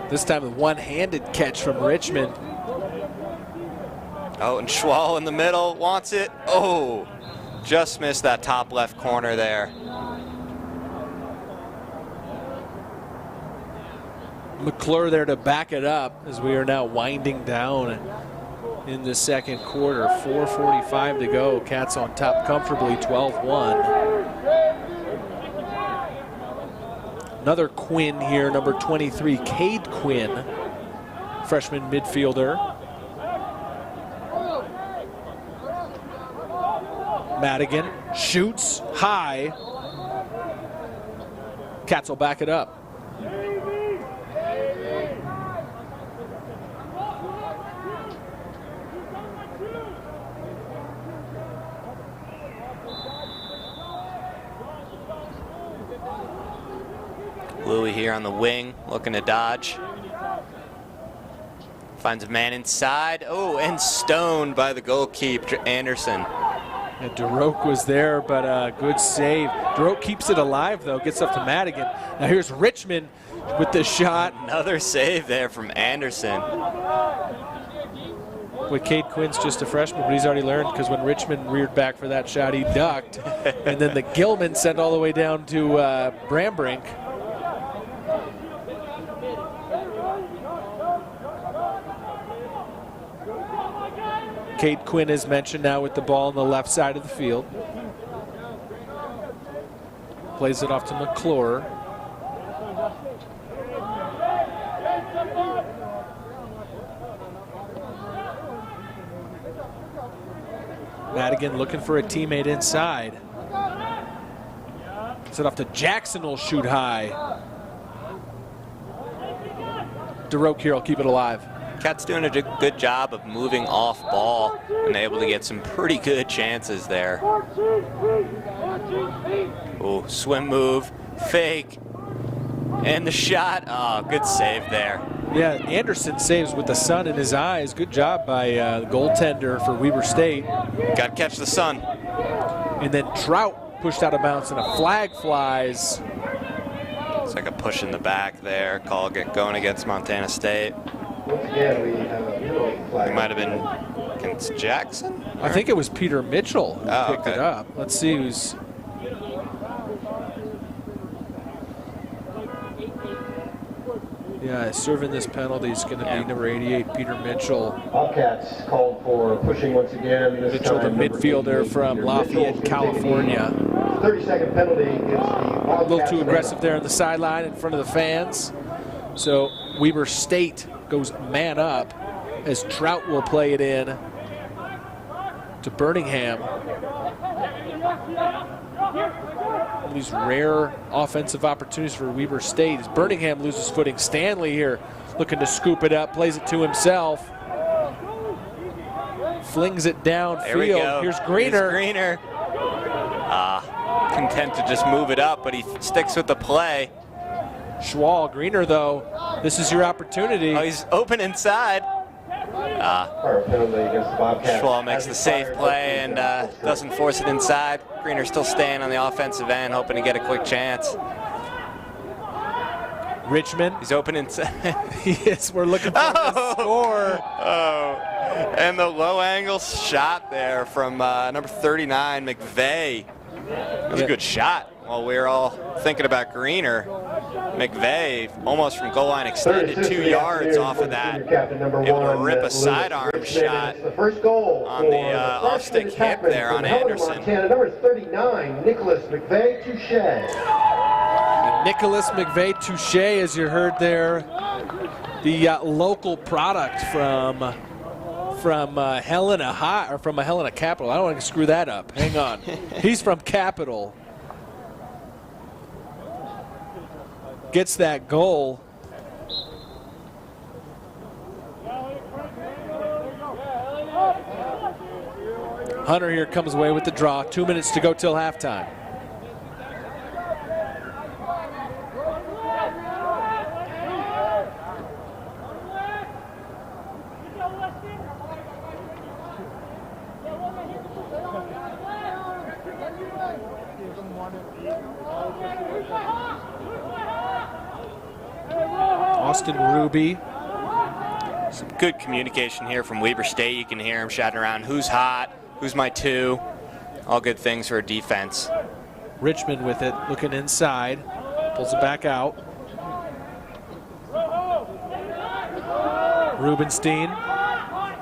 This time a one-handed catch from Richmond. Oh, and Schwal in the middle wants it. Oh, just missed that top left corner there. McClure there to back it up as we are now winding down in the second quarter. 4:45 to go. Cats on top comfortably, 12-1. Another Quinn here, number 23, Cade Quinn, freshman midfielder. Madigan shoots high. Cats will back it up. Louis here on the wing, looking to dodge. Finds a man inside. Oh, and stoned by the goalkeeper, Anderson. Yeah, DeRoque was there, but a good save. DeRoque keeps it alive, though, gets up to Madigan. Now here's Richmond with the shot. Another save there from Anderson. With Cade Quinn's just a freshman, but he's already learned, because when Richmond reared back for that shot, he ducked. And then the Gilman sent all the way down to Brambrink. Cade Quinn is mentioned now with the ball on the left side of the field. Plays it off to McClure. Madigan looking for a teammate inside. Plays it off to Jackson, will shoot high. DeRoque here will keep it alive. Cats doing a good job of moving off ball and able to get some pretty good chances there. Oh, swim move, fake, and the shot. Oh, good save there. Yeah, Anderson saves with the sun in his eyes. Good job by the goaltender for Weber State. Got to catch the sun. And then Trout pushed out of bounds and a flag flies. It's like a push in the back there. Call going against Montana State. Once again, we have a penalty flag. It might have been against Jackson? I think it was Peter Mitchell who picked it up. Let's see who's... Yeah, serving this penalty is going to be number 88, Peter Mitchell. Bobcats called for pushing once again. Mitchell, the midfielder from Lafayette, California. 30-second penalty against the Bobcats. A little too aggressive there on the sideline in front of the fans. So Weber State goes man up as Trout will play it in to Birmingham. These rare offensive opportunities for Weber State as Birmingham loses footing. Stanley here looking to scoop it up, plays it to himself. Flings it downfield. Here's Greener. Greener. Content to just move it up, but he sticks with the play. Schwal, Greener though, this is your opportunity. Oh, he's open inside. Schwal makes the safe play and doesn't force it inside. Greener still staying on the offensive end, hoping to get a quick chance. Richmond. He's open inside. Yes, we're looking for a score. Oh, and the low angle shot there from number 39, McVeigh. That was a good shot. While we were all thinking about Greener, McVeigh almost from goal line extended 2 yards off of that, able to rip a sidearm shot on the off-stick hip there on Anderson. Number 39, Nicholas McVeigh Touche. Nicholas McVeigh Touche, as you heard there, the local product from Helena High, or from Helena Capital. I don't want to screw that up. Hang on. He's from Capital. Gets that goal. Hunter here comes away with the draw. 2 minutes to go till halftime. Austin Ruby. Some good communication here from Weber State. You can hear him shouting around, who's hot, who's my two. All good things for a defense. Richmond with it, looking inside. Pulls it back out. Rubenstein. A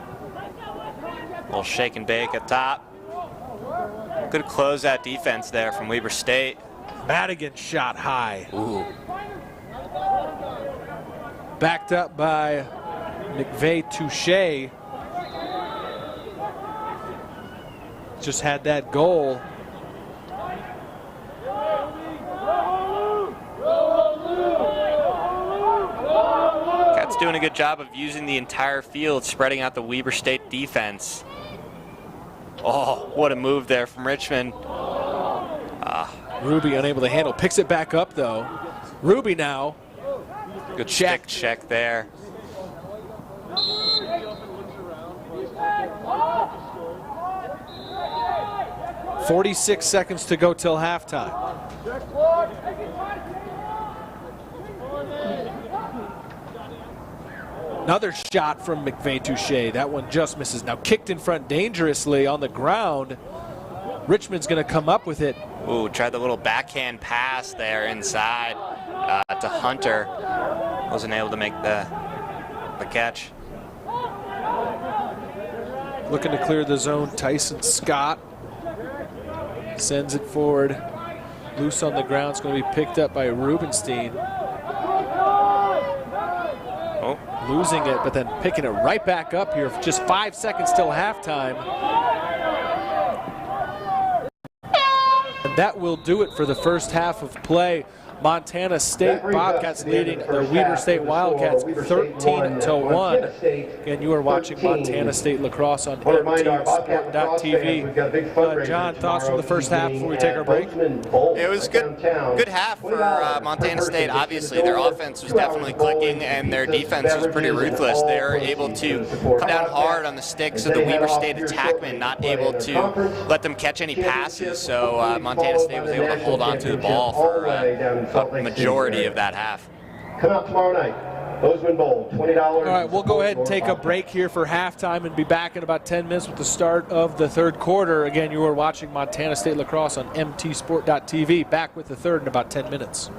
little shake and bake up top. Good closeout defense there from Weber State. Madigan shot high. Ooh. Backed up by McVeigh Touche. Just had that goal. Cats doing a good job of using the entire field, spreading out the Weber State defense. Oh, what a move there from Richmond. Ruby unable to handle. Picks it back up though. Ruby now. Good stick check there. .46 seconds to go till halftime. Another shot from McVeigh Touche. That one just misses. Now kicked in front dangerously on the ground. Richmond's going to come up with it. Ooh, tried the little backhand pass there inside to Hunter. Wasn't able to make the catch. Looking to clear the zone, Tyson Scott sends it forward. Loose on the ground. It's going to be picked up by Rubenstein. Oh. Losing it, but then picking it right back up here. Just 5 seconds till halftime. And that will do it for the first half of play. Montana State Bobcats leading the Weber State Wildcats 13-1. Again, you are watching Montana State Lacrosse on MTSport.tv. John, thoughts from the first half before we take our break? It was good half for Montana State. Obviously, their offense was definitely clicking, and their defense was pretty ruthless. They were able to come down hard on the sticks of the Weber State attackmen, not able to let them catch any passes. So Montana State was able to hold on to the ball for a majority of that half. Come out tomorrow night. Bozeman Bowl, $20. All right, we'll go ahead and take a break here for halftime and be back in about 10 minutes with the start of the third quarter. Again, you are watching Montana State Lacrosse on MTSport.tv. Back with the third in about 10 minutes.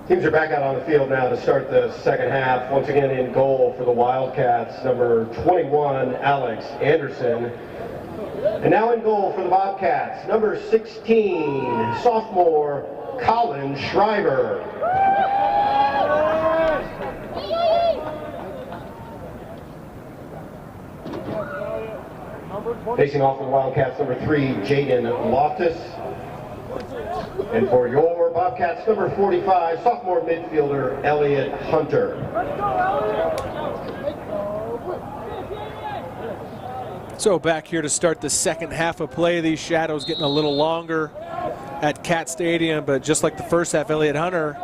Teams are back out on the field now to start the second half. Once again in goal for the Wildcats, number 21, Alex Anderson. And now in goal for the Bobcats, number 16, sophomore, Colin Schreiber. Facing off for the Wildcats, number 3, Jaden Loftus. And for your Bobcats, number 45, sophomore midfielder, Elliot Hunter. So back here to start the second half of play. These shadows getting a little longer at Cat Stadium, but just like the first half, Elliot Hunter,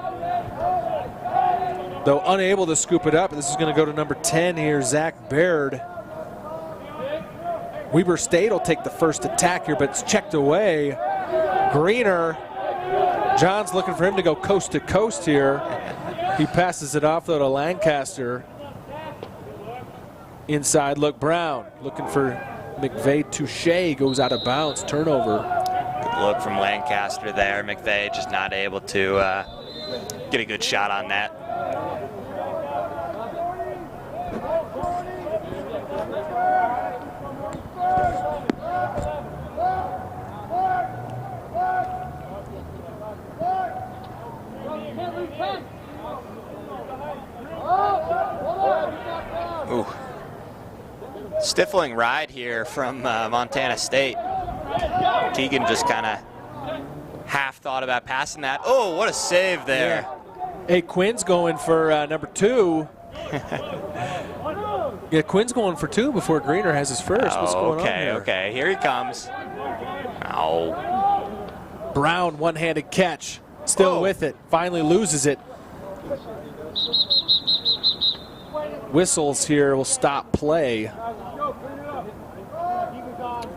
though unable to scoop it up, this is going to go to number 10 here, Zach Baird. Weber State will take the first attack here, but it's checked away. Greener, John's looking for him to go coast to coast here. He passes it off though to Lancaster. Inside look, Brown looking for McVeigh. Touche goes out of bounds, turnover. Good look from Lancaster there. McVeigh just not able to get a good shot on that. Ooh. Stifling ride here from Montana State. Teagan just kind of half thought about passing that. Oh, what a save there. Yeah. Hey, Quinn's going for number 2. Yeah, Quinn's going for 2 before Greener has his first. What's going on here? Okay, here he comes. Oh. Brown, one-handed catch. Still with it. Finally loses it. Whistles here will stop play.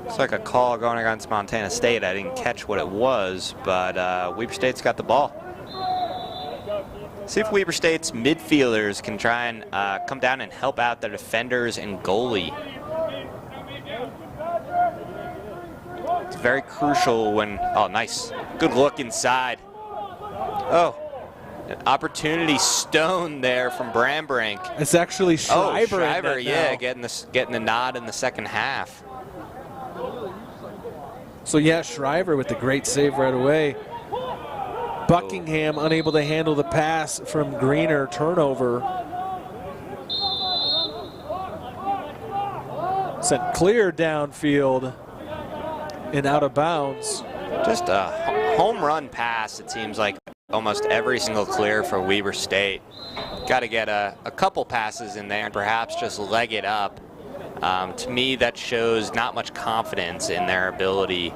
It's like a call going against Montana State. I didn't catch what it was, but Weber State's got the ball. See if Weber State's midfielders can try and come down and help out their defenders and goalie. It's very crucial when, oh, nice. Good look inside. Oh, an opportunity stone there from Brambrink. It's actually Shriver. Oh, Shriver, yeah, getting the nod in the second half. So yeah, Shriver with the great save right away. Buckingham unable to handle the pass from Greener, turnover. Sent clear downfield and out of bounds. Just a home run pass, it seems like almost every single clear for Weber State. Got to get a couple passes in there and perhaps just leg it up. To me, that shows not much confidence in their ability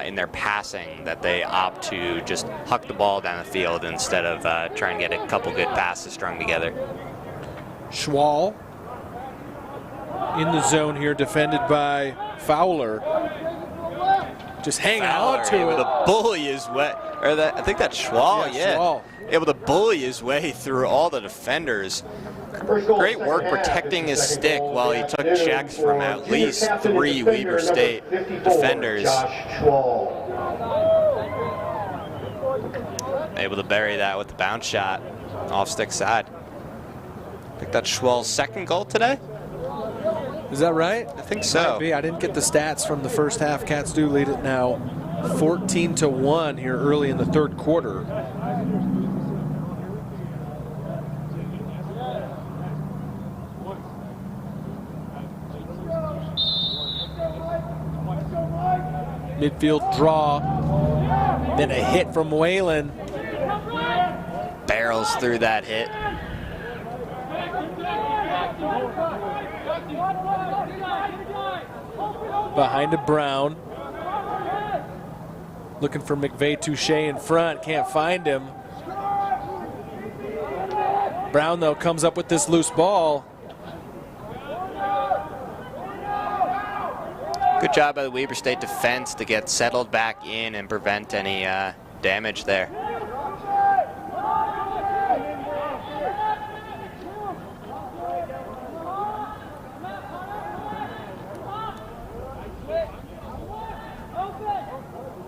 in their passing, that they opt to just huck the ball down the field instead of trying to get a couple good passes strung together. Schwal in the zone here, defended by Fowler. Just hanging on to it. Able to bully his way, or that, I think that's Schwal, yeah. Schwal. Able to bully his way through all the defenders. Great work protecting his stick while he took checks from at least 3 Weber State defenders. Able to bury that with the bounce shot off stick side. I think that's Schwal's second goal today. Is that right? I think so. Might be. I didn't get the stats from the first half. Cats do lead it now 14-1 here early in the third quarter. Midfield draw, then a hit from Whalen. Barrels through that hit. Behind to Brown. Looking for McVeigh Touche in front, can't find him. Brown, though, comes up with this loose ball. Good job by the Weber State defense to get settled back in and prevent any damage there.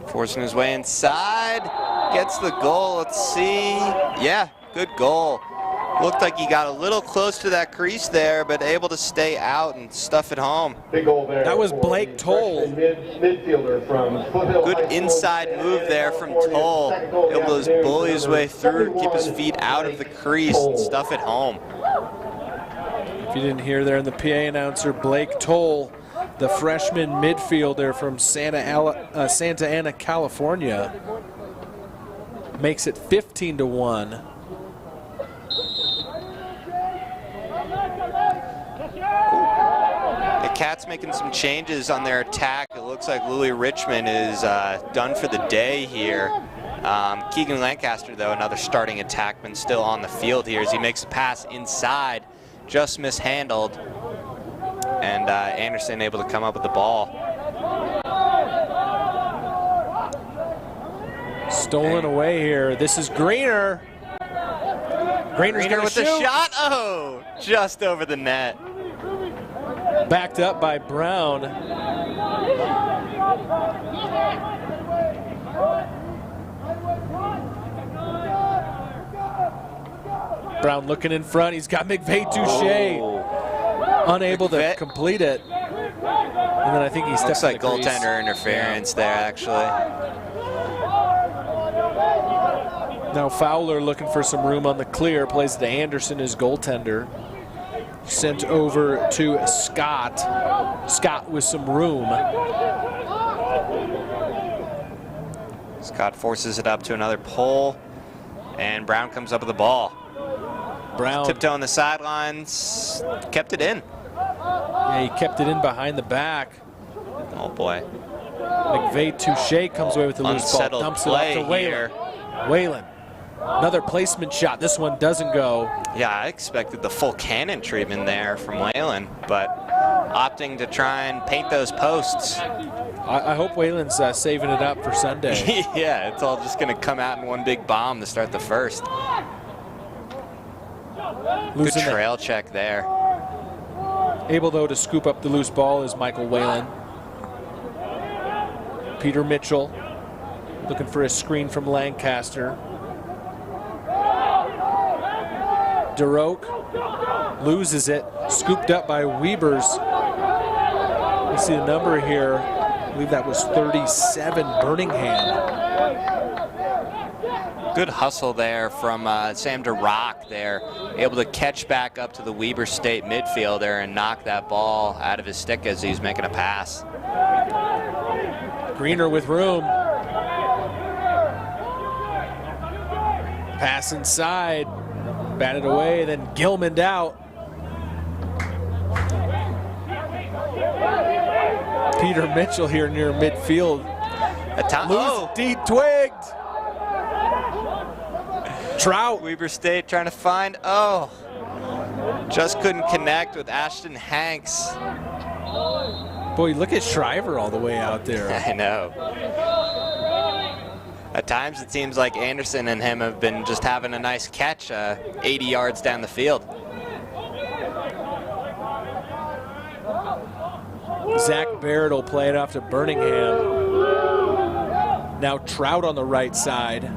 Forcing his way inside, gets the goal. Let's see. Yeah, good goal. Looked like he got a little close to that crease there, but able to stay out and stuff it home. Big goal there. That was Blake Toll. Midfielder from Foothill. Good inside move there from Toll. Able to bully his way through, keep his feet out of the crease and stuff it home. If you didn't hear there in the PA announcer, Blake Toll, the freshman midfielder from Santa Ana, California, makes it 15-1. The Cats making some changes on their attack. It looks like Louis Richmond is done for the day here. Keegan Lancaster, though, another starting attackman, still on the field here as he makes a pass inside, just mishandled, and Anderson able to come up with the ball. Stolen away here. This is Greener. Greener's Greener with shoot. the shot. Oh, just over the net. Backed up by Brown. Brown looking in front. He's got McVeigh Touche. Oh. Unable to complete it. And then I think he steps like goaltender interference there, actually. Now Fowler looking for some room on the clear. Plays to Anderson, his goaltender. Sent over to Scott. Scott with some room. Scott forces it up to another pole, and Brown comes up with the ball. Brown tiptoe on the sidelines, kept it in. Yeah, he kept it in behind the back. Oh boy. McVeigh Touche comes away with the loose ball, dumps it off to Whalen. Whalen. Another placement shot. This one doesn't go. Yeah, I expected the full cannon treatment there from Whalen, but opting to try and paint those posts. I hope Whalen's saving it up for Sunday. Yeah, it's all just going to come out in one big bomb to start the first. Good trail check there. Able, though, to scoop up the loose ball is Michael Whalen. Peter Mitchell looking for a screen from Lancaster. DeRoque loses it, scooped up by Wiebers. You see the number here, I believe that was 37, Birmingham. Good hustle there from Sam DeRoque there, able to catch back up to the Weber State midfielder and knock that ball out of his stick as he's making a pass. Greener with room. Pass inside, batted away, then Gilman out. Peter Mitchell here near midfield. Loose, de-twigged. Trout. Weber State trying to find, just couldn't connect with Ashton Hanks. Boy, look at Shriver all the way out there. I know. At times it seems like Anderson and him have been just having a nice catch 80 yards down the field. Zach Barrett will play it off to Birmingham. Now Trout on the right side.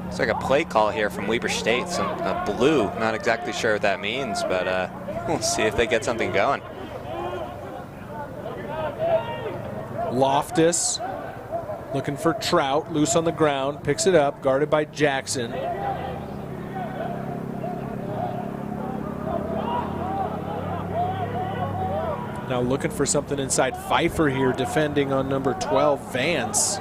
It's like a play call here from Weber State, some blue. Not exactly sure what that means, but we'll see if they get something going. Loftus looking for Trout, loose on the ground, picks it up, guarded by Jackson. Now looking for something inside. Pfeiffer here defending on number 12, Vance.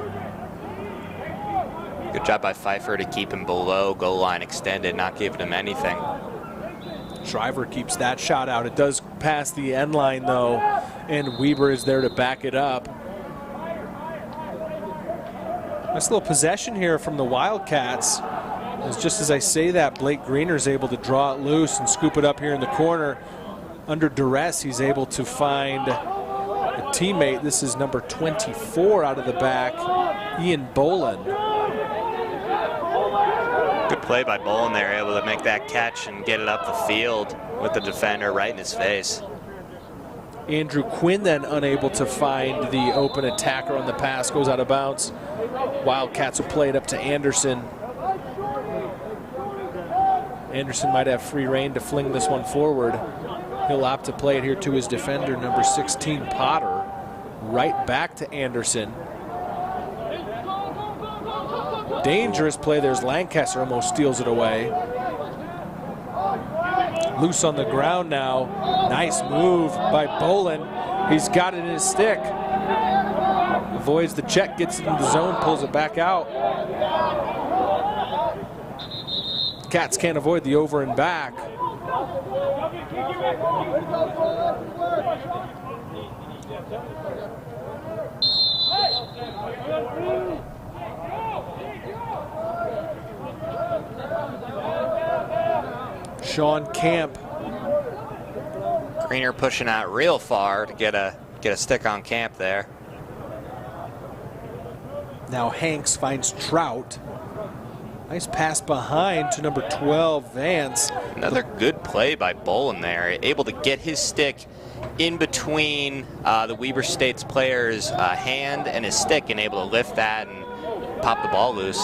Good job by Pfeiffer to keep him below goal line extended, not giving him anything. Shriver keeps that shot out. It does pass the end line though, and Weber is there to back it up. Nice little possession here from the Wildcats. Just as I say that, Blake Greener is able to draw it loose and scoop it up here in the corner. Under duress, he's able to find a teammate. This is number 24 out of the back, Ian Boland. Good play by Boland there, able to make that catch and get it up the field with the defender right in his face. Andrew Quinn then unable to find the open attacker on the pass, goes out of bounds. Wildcats will play it up to Anderson. Anderson might have free rein to fling this one forward. He'll opt to play it here to his defender, number 16, Potter. Right back to Anderson. Dangerous play. There's Lancaster, almost steals it away. Loose on the ground now. Nice move by Boland. He's got it in his stick. Avoids the check, gets it in the zone, pulls it back out. Cats can't avoid the over and back. Sean Camp. Greener pushing out real far to get a stick on Camp there. Now Hanks finds Trout. Nice pass behind to number 12, Vance. Another good play by Boland there, able to get his stick in between the Weber State's player's hand and his stick, and able to lift that and pop the ball loose.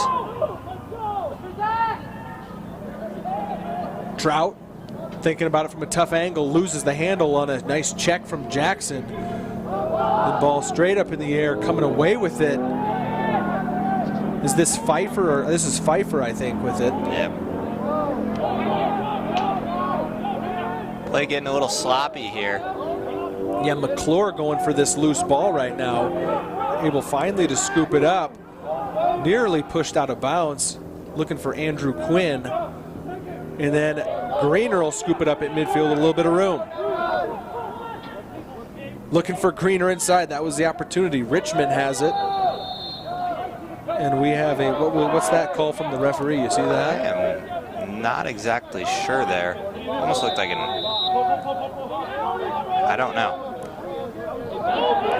Trout, thinking about it from a tough angle, loses the handle on a nice check from Jackson. The ball straight up in the air, coming away with it. Is this Pfeiffer? Or this is Pfeiffer, I think, with it. Yep. Play getting a little sloppy here. Yeah, McClure going for this loose ball right now. Able finally to scoop it up. Nearly pushed out of bounds. Looking for Andrew Quinn. And then Greener will scoop it up at midfield, a little bit of room. Looking for Greener inside. That was the opportunity. Richmond has it. And we have a, what's that call from the referee? You see that? I am not exactly sure there. Almost looked like an, I don't know.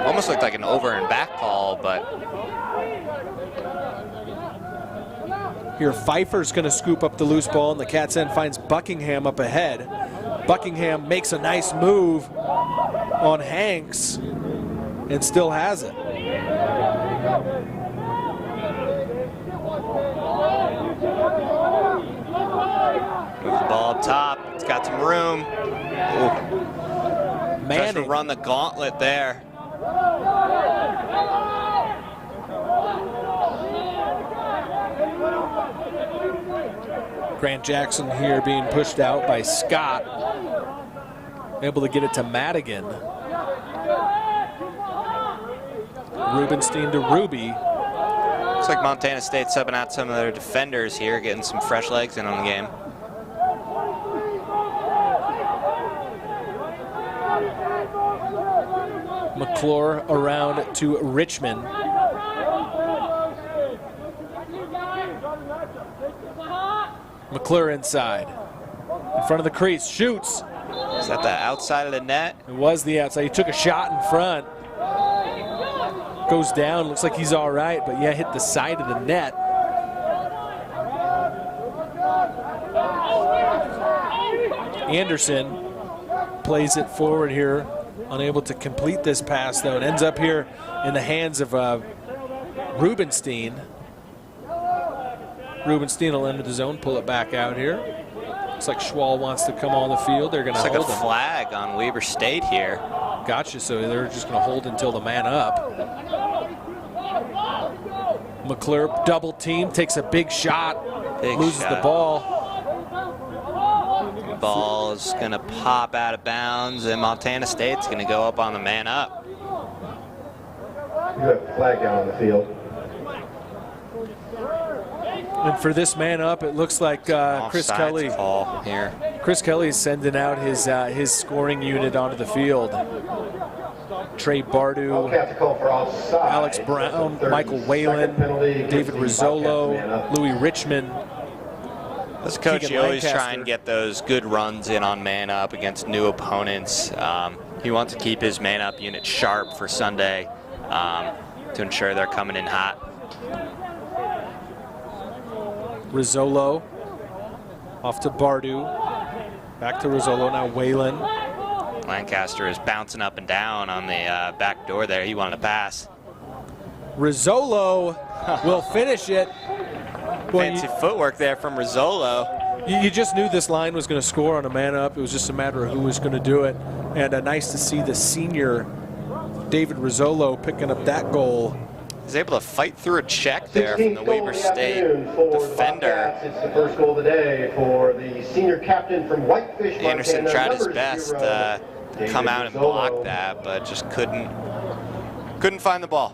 Almost looked like an over and back call, but. Here, Pfeiffer's going to scoop up the loose ball, and the Cats end finds Buckingham up ahead. Buckingham makes a nice move on Hanks and still has it. Move the ball up top. It's got some room. Manning tries to run the gauntlet there. Grant Jackson here being pushed out by Scott. Able to get it to Madigan. Rubenstein to Ruby. Looks like Montana State subbing out some of their defenders here, getting some fresh legs in on the game. McClure around to Richmond. McClure inside. In front of the crease, shoots. Is that the outside of the net? It was the outside. He took a shot in front. Goes down, looks like he's all right, but yeah, hit the side of the net. Anderson plays it forward here, unable to complete this pass though. It ends up here in the hands of Rubenstein. Rubenstein will enter the zone, pull it back out here. Looks like Schwal wants to come on the field. They're going to hold him. It's like a flag on Weber State here. Gotcha, so they're just going to hold until the man up. McClure double team, takes a big shot, loses the ball. The ball is going to pop out of bounds, and Montana State's going to go up on the man up. You have a flag down on the field. And for this man up, it looks like Chris Kelly. Call here. Chris Kelly is sending out his scoring unit onto the field. Trey Bardu, Alex Brown, Michael Whalen, David Rizzolo, Louis Richmond. As coach, you always try and get those good runs in on man up against new opponents. He wants to keep his man up unit sharp for Sunday to ensure they're coming in hot. Rizzolo off to Bardu. Back to Rizzolo, now Whalen. Lancaster is bouncing up and down on the back door there. He wanted to pass. Rizzolo will finish it. Fancy footwork there from Rizzolo. You just knew this line was going to score on a man up. It was just a matter of who was going to do it. And nice to see the senior David Rizzolo picking up that goal. He's able to fight through a check there from the Weber State defender. It's the first goal of the day for the senior captain from Whitefish, Montana. Anderson tried his best to come out and block that, but just couldn't find the ball.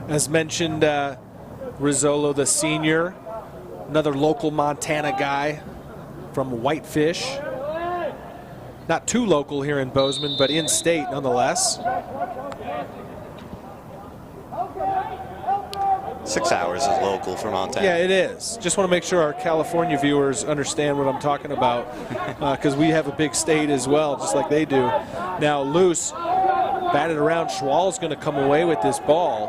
As mentioned, Rizzolo, the senior, another local Montana guy from Whitefish. Not too local here in Bozeman, but in state nonetheless. 6 hours is local for Montana. Yeah, it is. Just want to make sure our California viewers understand what I'm talking about, because we have a big state as well, just like they do. Now loose, batted around. Schwal's going to come away with this ball.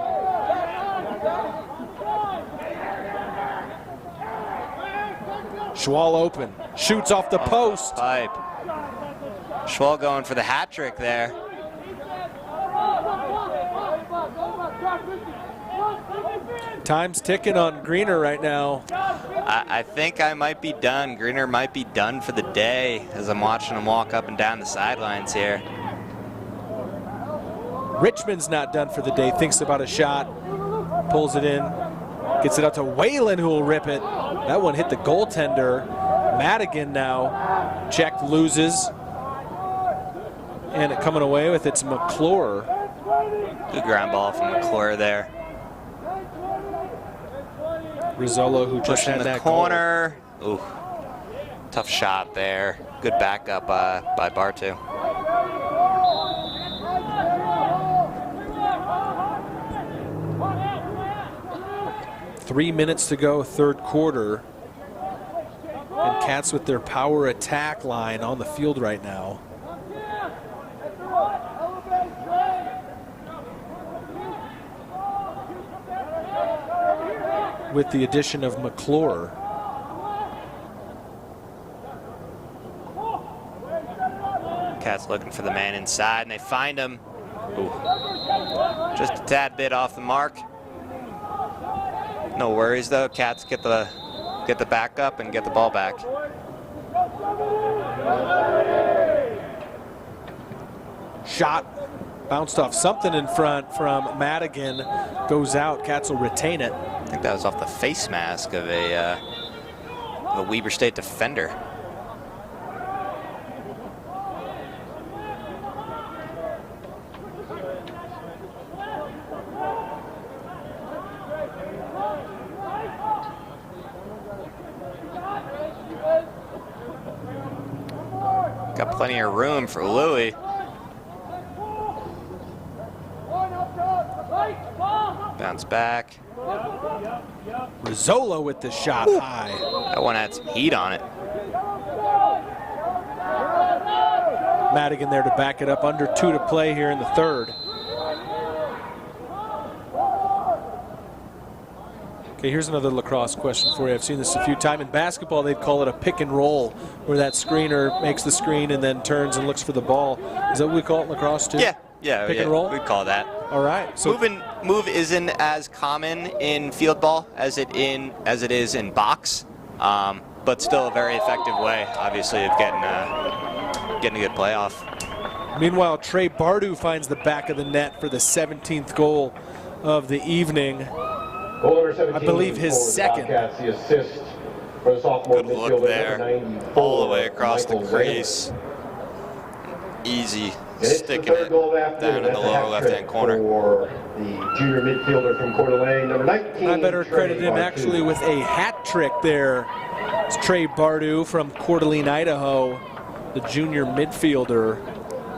Schwal open, shoots off the post. Pipe. Schwal going for the hat trick there. Time's ticking on Greener right now. I think I might be done. Greener might be done for the day as I'm watching him walk up and down the sidelines here. Richmond's not done for the day, thinks about a shot, pulls it in, gets it out to Whalen, who will rip it. That one hit the goaltender. Madigan now checked, loses. And it coming away with it's McClure. Good ground ball from McClure there. Rizzolo, who just had that corner. Ooh, tough shot there. Good backup by Bartu. goal. 3 minutes to go, third quarter. And Cats with their power attack line on the field right now. with the addition of McClure. Cats looking for the man inside, and they find him. Ooh. Just a tad bit off the mark. No worries though. Cats get the back up and get the ball back. Shot bounced off something in front from Madigan. Goes out. Cats will retain it. I think that was off the face mask of a Weber State defender. Got plenty of room for Louis. Bounce back. Rizzola with the shot high. That one had some heat on it. Madigan there to back it up. Under 2 to play here in the third. Okay, here's another lacrosse question for you. I've seen this a few times. In basketball, they'd call it a pick and roll, where that screener makes the screen and then turns and looks for the ball. Is that what we call it in lacrosse too? Yeah, pick and roll? We'd call that. All right. So move isn't as common in field ball as it is in box, but still a very effective way, obviously, of getting a good playoff. Meanwhile, Trey Bardu finds the back of the net for the 17th goal of the evening. Goal number 17, I believe his second. The assist for the sophomore Good look there, all the way across the crease. Easy, sticking it down in the lower left-hand corner. For the junior midfielder from Coeur d'Alene, number 19. I better credit him actually with a hat trick there. It's Trey Bardu from Coeur d'Alene, Idaho, the junior midfielder.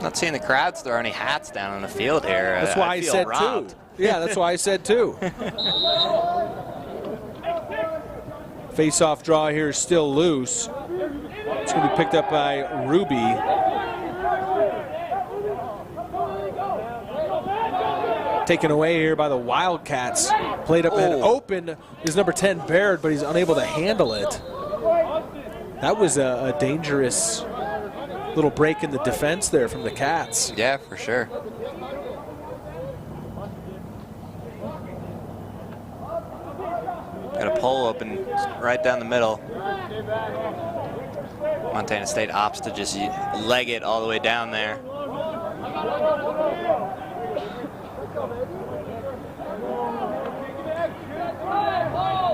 Not seeing the crowds throw any hats down on the field here. That's why I said robbed. Two. Yeah, that's why I said two. Face-off draw here is still loose. It's going to be picked up by Ruby. Taken away here by the Wildcats. Played up and open is number 10 Baird, but he's unable to handle it. That was a dangerous little break in the defense there from the Cats. Yeah, for sure. Got a pole open right down the middle. Montana State opts to just leg it all the way down there.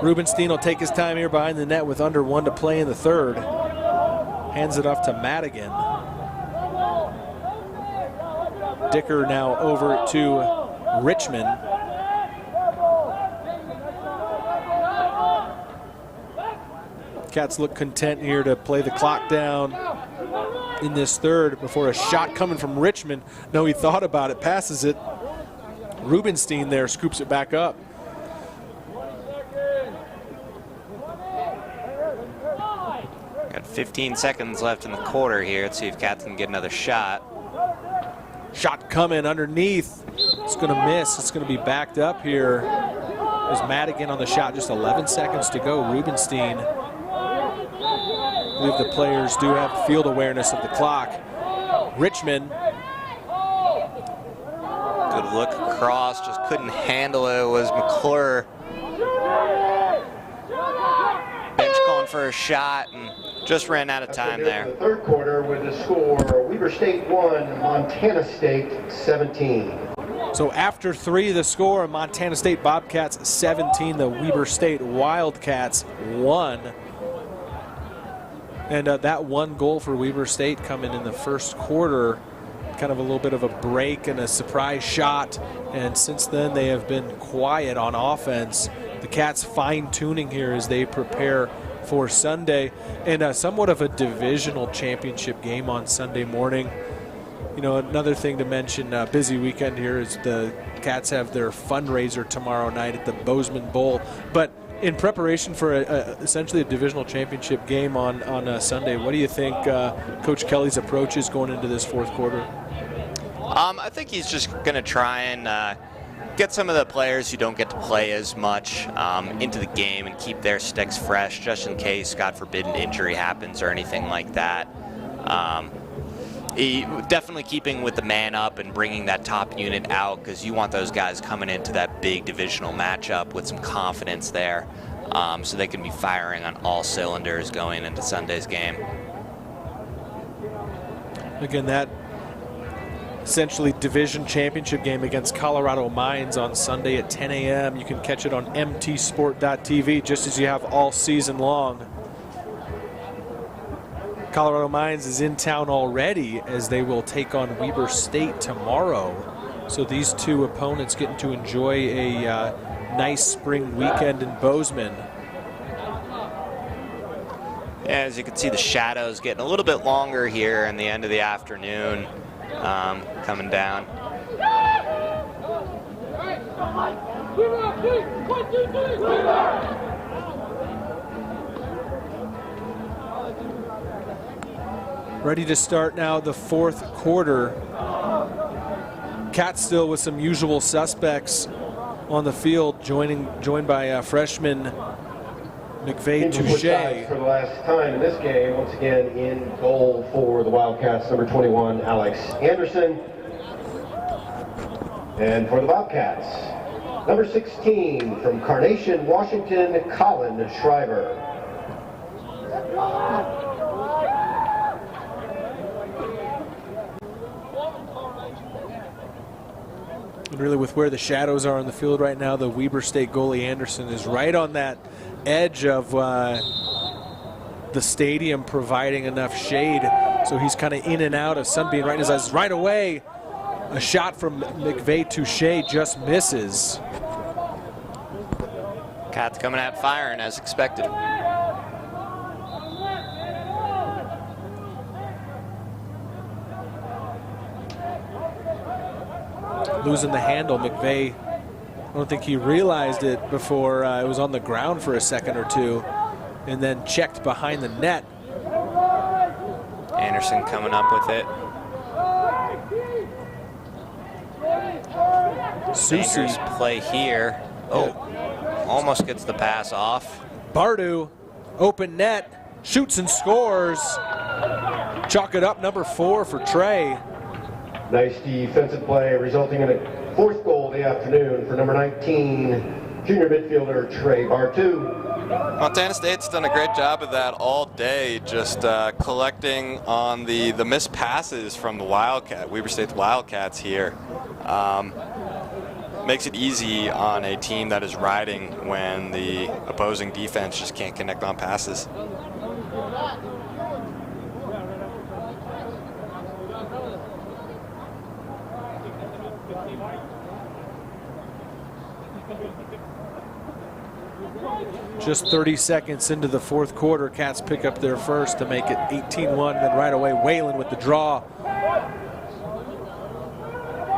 Rubenstein will take his time here behind the net with under 1 to play in the third. Hands it off to Madigan. Dicker now over to Richmond. Cats look content here to play the clock down in this third before a shot coming from Richmond. No, he thought about it, passes it. Rubenstein there scoops it back up. Got 15 seconds left in the quarter here. Let's see if Cats can get another shot. Shot coming underneath. It's going to miss. It's going to be backed up here. There's Madigan on the shot. Just 11 seconds to go. Rubenstein. I believe the players do have field awareness of the clock. Richmond. Good look across. Just couldn't handle it. It was McClure. Bench calling for a shot and just ran out of time there. The third quarter with the score, Weber State 1, Montana State 17. So after 3, the score, Montana State Bobcats 17, the Weber State Wildcats 1. And that one goal for Weber State coming in the first quarter, kind of a little bit of a break and a surprise shot. And since then, they have been quiet on offense. The Cats fine-tuning here as they prepare for Sunday, and somewhat of a divisional championship game on Sunday morning. You know, another thing to mention, busy weekend here, is the Cats have their fundraiser tomorrow night at the Bozeman Bowl. But in preparation for essentially a divisional championship game on Sunday, what do you think Coach Kelly's approach is going into this fourth quarter? I think he's just going to try and get some of the players who don't get to play as much into the game and keep their sticks fresh just in case, God forbid, an injury happens or anything like that. Definitely keeping with the man up and bringing that top unit out, because you want those guys coming into that big divisional matchup with some confidence there, so they can be firing on all cylinders going into Sunday's game. Again, that essentially division championship game against Colorado Mines on Sunday at 10 a.m. You can catch it on mtsport.tv just as you have all season long. Colorado Mines is in town already as they will take on Weber State tomorrow. So these two opponents getting to enjoy a nice spring weekend in Bozeman. As you can see, the shadows getting a little bit longer here in the end of the afternoon, coming down. Ready to start now the fourth quarter. Catskill with some usual suspects on the field, joined by freshman McVeigh Touche. For the last time in this game, once again in goal for the Wildcats, number 21, Alex Anderson. And for the Bobcats, number 16, from Carnation, Washington, Colin Shriver. And really, with where the shadows are on the field right now, the Weber State goalie Anderson is right on that edge of the stadium, providing enough shade. So he's kind of in and out of sunbeam right in his eyes. Right away, a shot from McVeigh Touche just misses. Cats coming out firing as expected. Losing the handle, McVeigh, I don't think he realized it before it was on the ground for a second or two, and then checked behind the net. Anderson coming up with it. Dangerous play here. Oh, almost gets the pass off. Bardu, open net, shoots and scores. Chalk it up, number 4 for Trey. Nice defensive play, resulting in a fourth goal of the afternoon for number 19, junior midfielder Trey Bartu. Montana State's done a great job of that all day, just collecting on the missed passes from the Weber State's Wildcats here. Makes it easy on a team that is riding when the opposing defense just can't connect on passes. Just 30 seconds into the fourth quarter, Cats pick up their first to make it 18-1. Then right away, Whalen with the draw.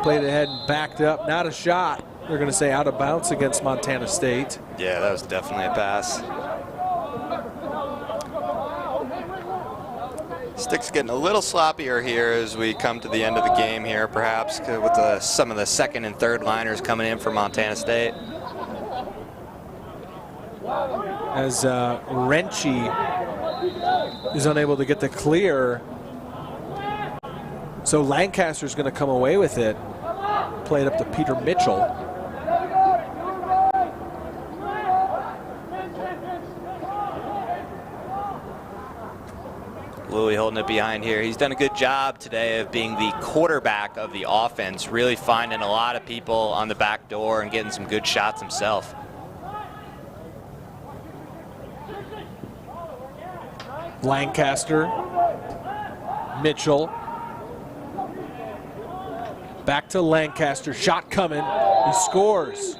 Played ahead and backed up. Not a shot. They're going to say out of bounds against Montana State. Yeah, that was definitely a pass. Sticks getting a little sloppier here as we come to the end of the game here, perhaps, with some of the second and third liners coming in for Montana State. As Renchi is unable to get the clear. So Lancaster's going to come away with it. Play it up to Peter Mitchell. Louis holding it behind here. He's done a good job today of being the quarterback of the offense, really finding a lot of people on the back door and getting some good shots himself. Lancaster, Mitchell, back to Lancaster, shot coming, he scores.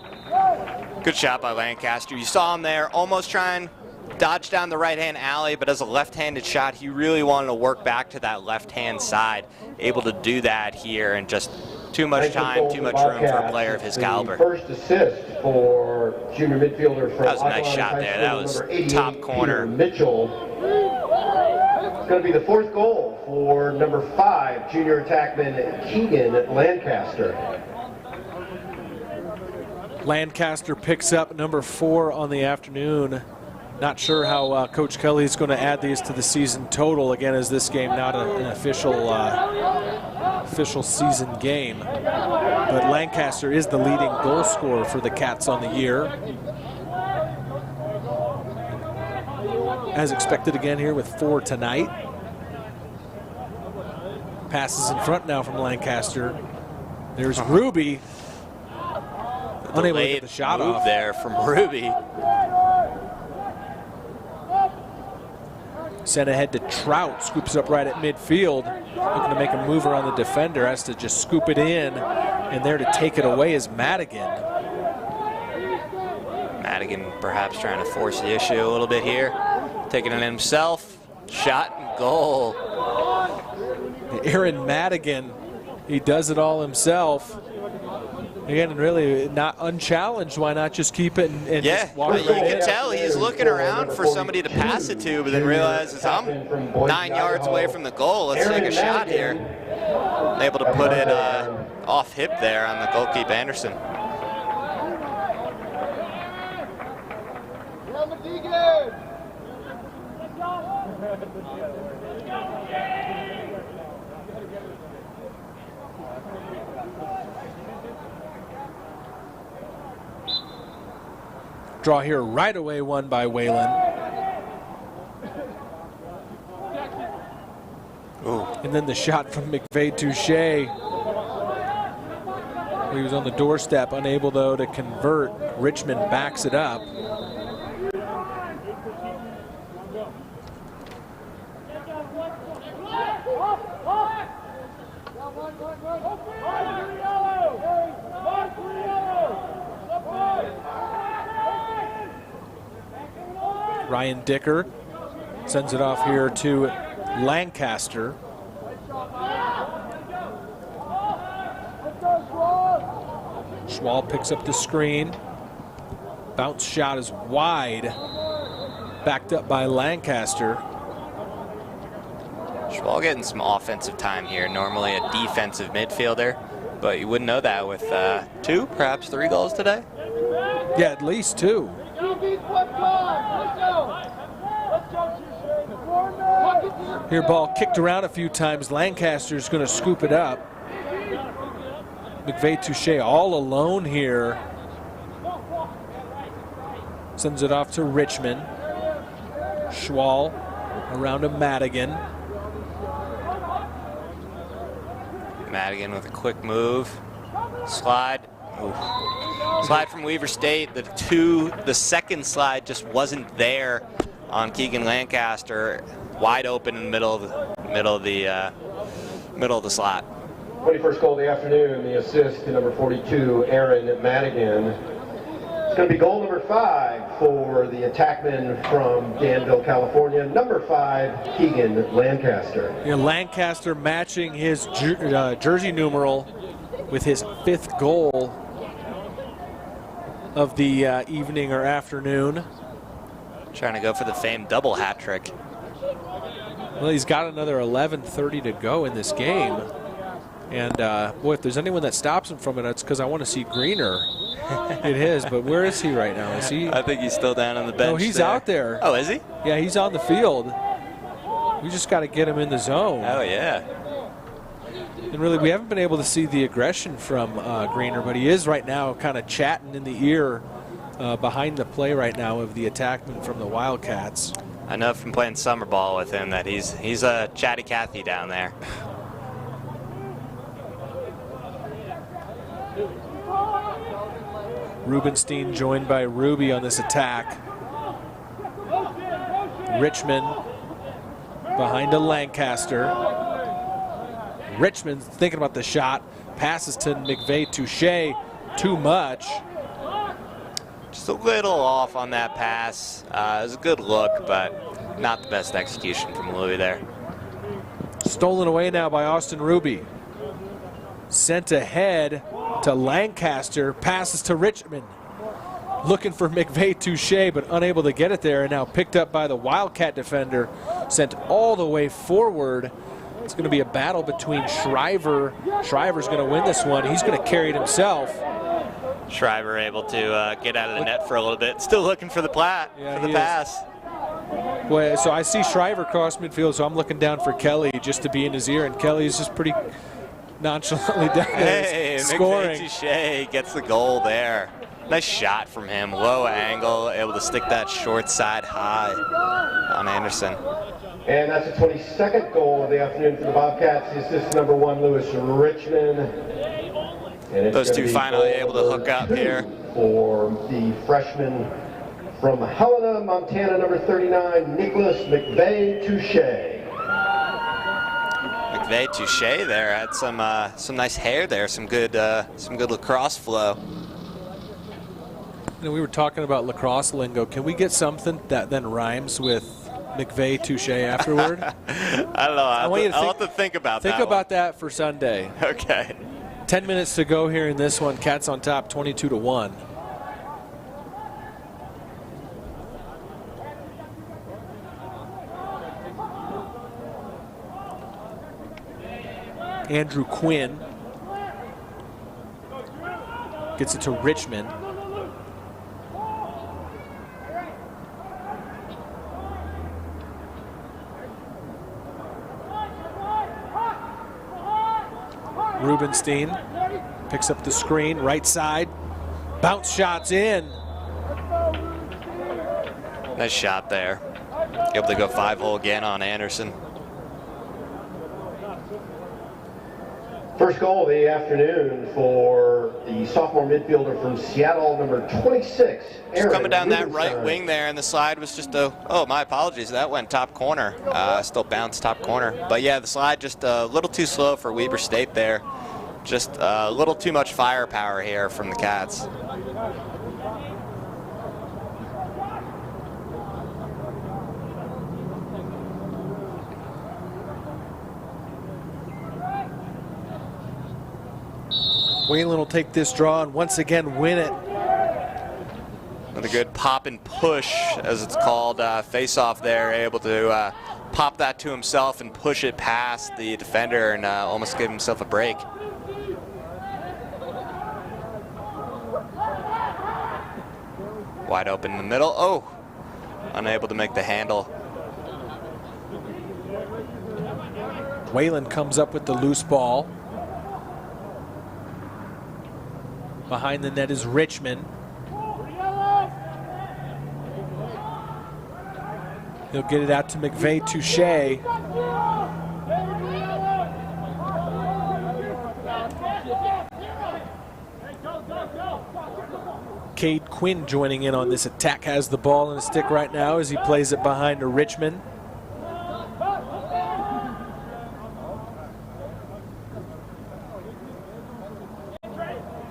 Good shot by Lancaster. You saw him there almost trying to dodge down the right-hand alley, but as a left-handed shot, he really wanted to work back to that left-hand side. Able to do that here, and just too much time, too much room for a player of his caliber. First assist for junior midfielder from that was a nice shot there. That was top corner. Mitchell. It's going to be the fourth goal for number 5, junior attackman Keegan Lancaster. Lancaster picks up number 4 on the afternoon. Not sure how Coach Kelly is going to add these to the season total. Again, is this game not an official season game? But Lancaster is the leading goal scorer for the Cats on the year. As expected again here with 4 tonight. Passes in front now from Lancaster. There's Ruby. Unable to get the shot off there from Ruby. Sent ahead to Trout, scoops up right at midfield. Looking to make a move around the defender, has to just scoop it in, and there to take it away is Madigan. Madigan perhaps trying to force the issue a little bit here. Taking it himself, shot and goal. Aaron Madigan, he does it all himself. Again, really not unchallenged. Why not just keep it and just walk you can tell he's looking around for somebody to pass it to, but then realizes I'm 9 yards away from the goal. Let's take a shot here. Able to put it off hip there on the goalkeeper Anderson. Draw here right away, won by Whalen. Ooh. And then the shot from McVeigh Touche. He was on the doorstep, unable though to convert. Richmond backs it up. Ryan Dicker sends it off here to Lancaster. Schwal picks up the screen. Bounce shot is wide. Backed up by Lancaster. Schwal getting some offensive time here. Normally a defensive midfielder, but you wouldn't know that with 2, perhaps 3 goals today. Yeah, at least 2. Here, ball kicked around a few times. Lancaster's going to scoop it up. McVeigh Touche all alone here. Sends it off to Richmond. Schwal around to Madigan. Madigan with a quick move. Slide. Ooh. Slide from Weaver State. The second slide just wasn't there on Keegan Lancaster. Wide open in the middle of the slot. 21st goal of the afternoon, the assist to number 42, Aaron Madigan. It's going to be goal number 5 for the attackman from Danville, California. Number 5, Keegan Lancaster. Yeah, Lancaster matching his jersey numeral with his 5th goal of the evening or afternoon. Trying to go for the famed double hat trick. Well, he's got another 11:30 to go in this game. And boy, if there's anyone that stops him from it, it's because I want to see Greener. It is, but where is he right now? Is he? I think he's still down on the bench. No, he's there. out there. Oh, is he? Yeah, he's on the field. We just got to get him in the zone. Oh, yeah. And really, we haven't been able to see the aggression from Greener, but he is right now kind of chatting in the ear behind the play right now of the attackman from the Wildcats. I know from playing summer ball with him that he's a chatty Cathy down there. Rubenstein joined by Ruby on this attack. Richmond behind to Lancaster. Richmond thinking about the shot. Passes to McVeigh Touche. Too much. Just a little off on that pass. It was a good look, but not the best execution from Louis there. Stolen away now by Austin Ruby. Sent ahead to Lancaster. Passes to Richmond. Looking for McVeigh Touche, but unable to get it there. And now picked up by the Wildcat defender. Sent all the way forward. It's going to be a battle between Shriver. Shriver's going to win this one. He's going to carry it himself. Shriver able to get out of the net for a little bit. Still looking for the pass. Well, so I see Shriver cross midfield, so I'm looking down for Kelly just to be in his ear, and Kelly's just pretty nonchalantly down there scoring. Touche gets the goal there. Nice shot from him. Low angle, able to stick that short side high on Anderson. And that's the 22nd goal of the afternoon for the Bobcats. The assist number 1, Lewis Richmond. And those two finally able to hook up here. For the freshman from Helena, Montana, number 39, Nicholas McVeigh-Touche. McVeigh-Touche there had some nice hair there, some good lacrosse flow. You know, we were talking about lacrosse lingo. Can we get something that then rhymes with McVeigh-Touche afterward? I don't know. I'll have to think about that. Think about that for Sunday. Okay. 10 minutes to go here in this one. Cats on top, 22-1. Andrew Quinn gets it to Richmond. Rubenstein picks up the screen, right side. Bounce shots in. Nice shot there. Able to go 5-hole again on Anderson. First goal of the afternoon for the sophomore midfielder from Seattle, number 26, Aaron coming down that Rubenstein. right wing there, and the slide was just my apologies, that went top corner. Still bounced top corner. But yeah, the slide just a little too slow for Weber State there. Just a little too much firepower here from the Cats. Whalen will take this draw and once again win it. Another good pop and push, as it's called, face-off there, able to pop that to himself and push it past the defender and almost give himself a break. Wide open in the middle. Oh, unable to make the handle. Whalen comes up with the loose ball. Behind the net is Richmond. He'll get it out to McVeigh-Touche. Cade Quinn joining in on this attack, has the ball in his stick right now as he plays it behind to Richmond.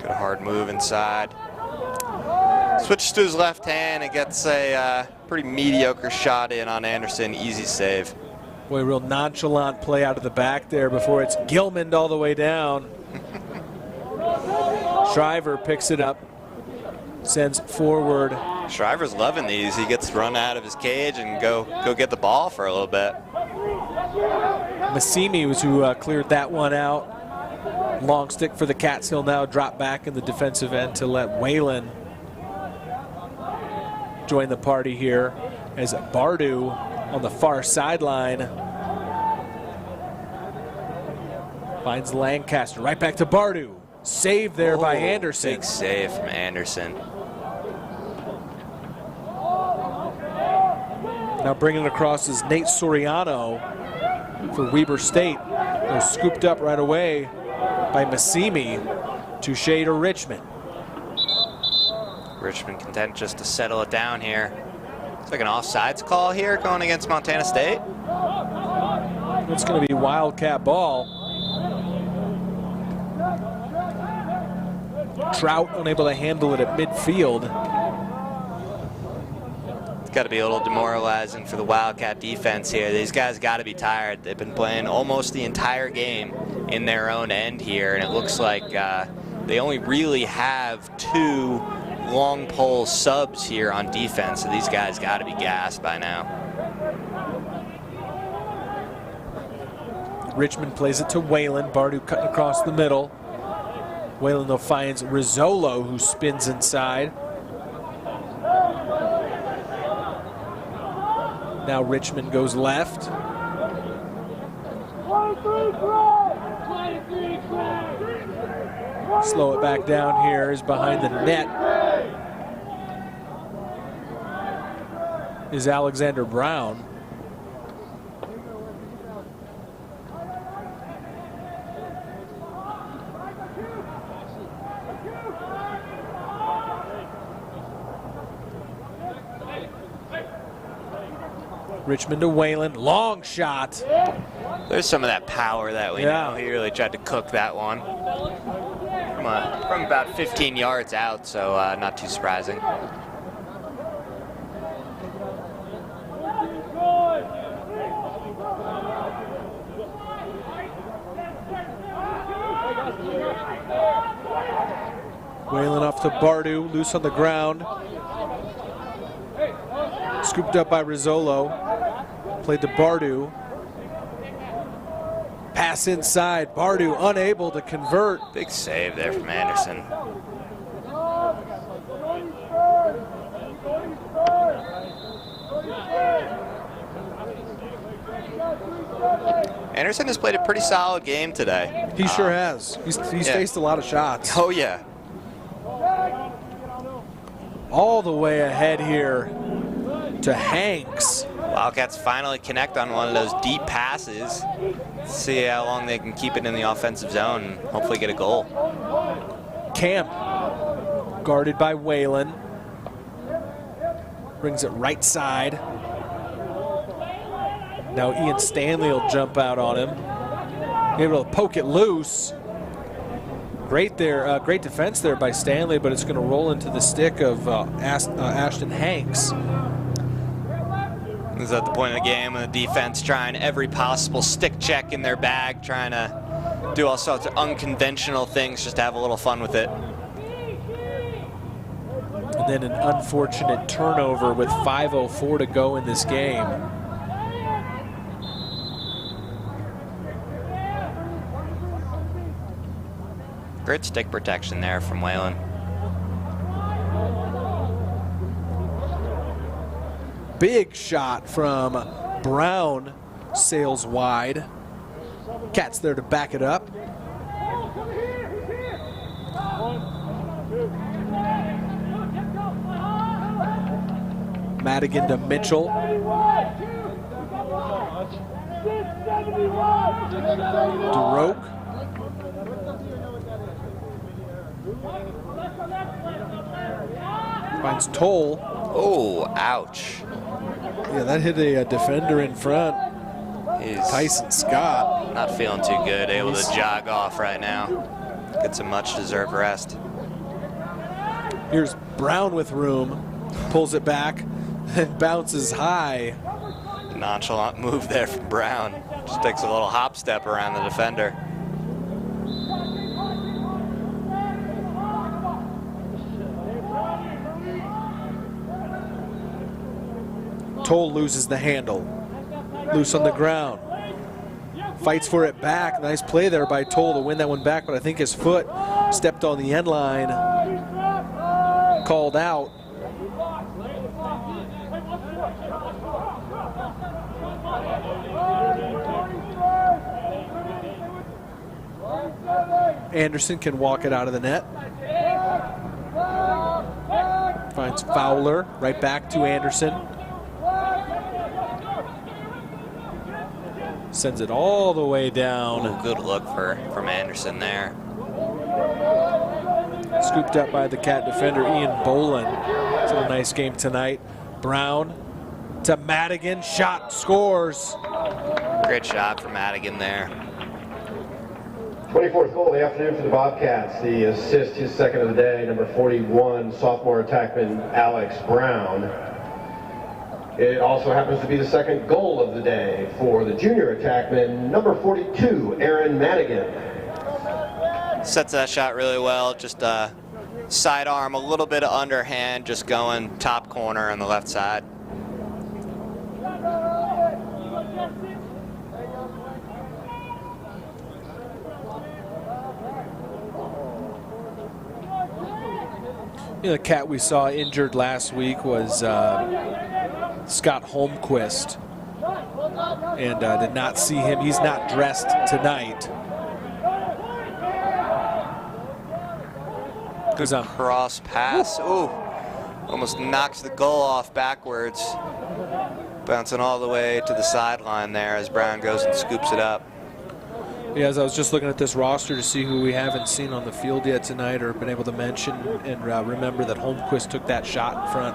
Good hard move inside. Switches to his left hand and gets a pretty mediocre shot in on Anderson. Easy save. Boy, real nonchalant play out of the back there before it's Gilman all the way down. Shriver picks it up, sends it forward. Shriver's loving these. He gets run out of his cage and go get the ball for a little bit. Massimi was who cleared that one out. Long stick for the Cats. He'll now drop back in the defensive end to let Whalen join the party here as Bardu on the far sideline finds Lancaster. Right back to Bardu. Save there by Anderson. Big save from Anderson. Now bringing it across is Nate Soriano for Weber State. They're scooped up right away by Massimi. Touche to Richmond. Richmond content just to settle it down here. It's like an offsides call here going against Montana State. It's going to be Wildcat ball. Trout unable to handle it at midfield. It's got to be a little demoralizing for the Wildcat defense here. These guys got to be tired. They've been playing almost the entire game in their own end here, and it looks like they only really have 2 long pole subs here on defense, so these guys got to be gassed by now. Richmond plays it to Whalen. Bardu cutting across the middle. Whalen, though, finds Rizzolo, who spins inside. Now Richmond goes left. Slow it back down here is behind the net. Is Alexander Brown. Richmond to Whalen, long shot. There's some of that power that we know. He really tried to cook that one from about 15 yards out, so not too surprising. Whalen off to Bardu, loose on the ground. Scooped up by Rizzolo. Played to Bardu. Pass inside. Bardu unable to convert. Big save there from Anderson. Anderson has played a pretty solid game today. He sure has. He's faced a lot of shots. Oh, yeah. All the way ahead here to Hanks. Wildcats finally connect on one of those deep passes. See how long they can keep it in the offensive zone and hopefully get a goal. Camp, guarded by Whalen. Brings it right side. Now Ian Stanley will jump out on him. Able to poke it loose. Great there, great defense there by Stanley, but it's going to roll into the stick of Ashton Hanks. This is at the point of the game when the defense trying every possible stick check in their bag, trying to do all sorts of unconventional things just to have a little fun with it. And then an unfortunate turnover with 5:04 to go in this game. Great stick protection there from Whalen. Big shot from Brown, sails wide. Cats there to back it up. Madigan to Mitchell. DeRoque. Finds Toll. Oh, ouch. Yeah, that hit a defender in front. He's Tyson Scott. Not feeling too good, able to jog off right now. Get some much-deserved rest. Here's Brown with room. Pulls it back and bounces high. Nonchalant move there from Brown. Just takes a little hop step around the defender. Toll loses the handle. Loose on the ground. Fights for it back. Nice play there by Toll to win that one back, but I think his foot stepped on the end line. Called out. Anderson can walk it out of the net. Finds Fowler, right back to Anderson. Sends it all the way down. Ooh, good look from Anderson there. Scooped up by the Cat defender, Ian Boland. It's a nice game tonight. Brown to Madigan, shot, scores. Great shot from Madigan there. 24th goal of the afternoon for the Bobcats. The assist, his second of the day, number 41, sophomore attackman Alex Brown. It also happens to be the second goal of the day for the junior attackman, number 42, Aaron Madigan. Sets that shot really well, just sidearm, a little bit of underhand, just going top corner on the left side. The cat we saw injured last week was Scott Holmquist, and did not see him. He's not dressed tonight. Good cross pass. Ooh, almost knocks the goal off backwards. Bouncing all the way to the sideline there as Brown goes and scoops it up. Yeah, as I was just looking at this roster to see who we haven't seen on the field yet tonight or been able to mention, and remember that Holmquist took that shot in front.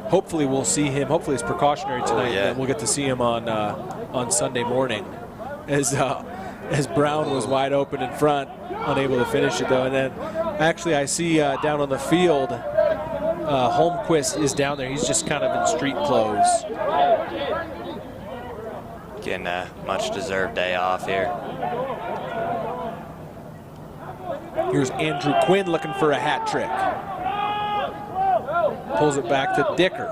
Hopefully we'll see him. Hopefully it's precautionary tonight. And we'll get to see him on Sunday morning, as Brown was wide open in front, unable to finish it though. And then actually I see down on the field, Holmquist is down there. He's just kind of in street clothes. Getting a much-deserved day off here. Here's Andrew Quinn looking for a hat trick. Pulls it back to Dicker.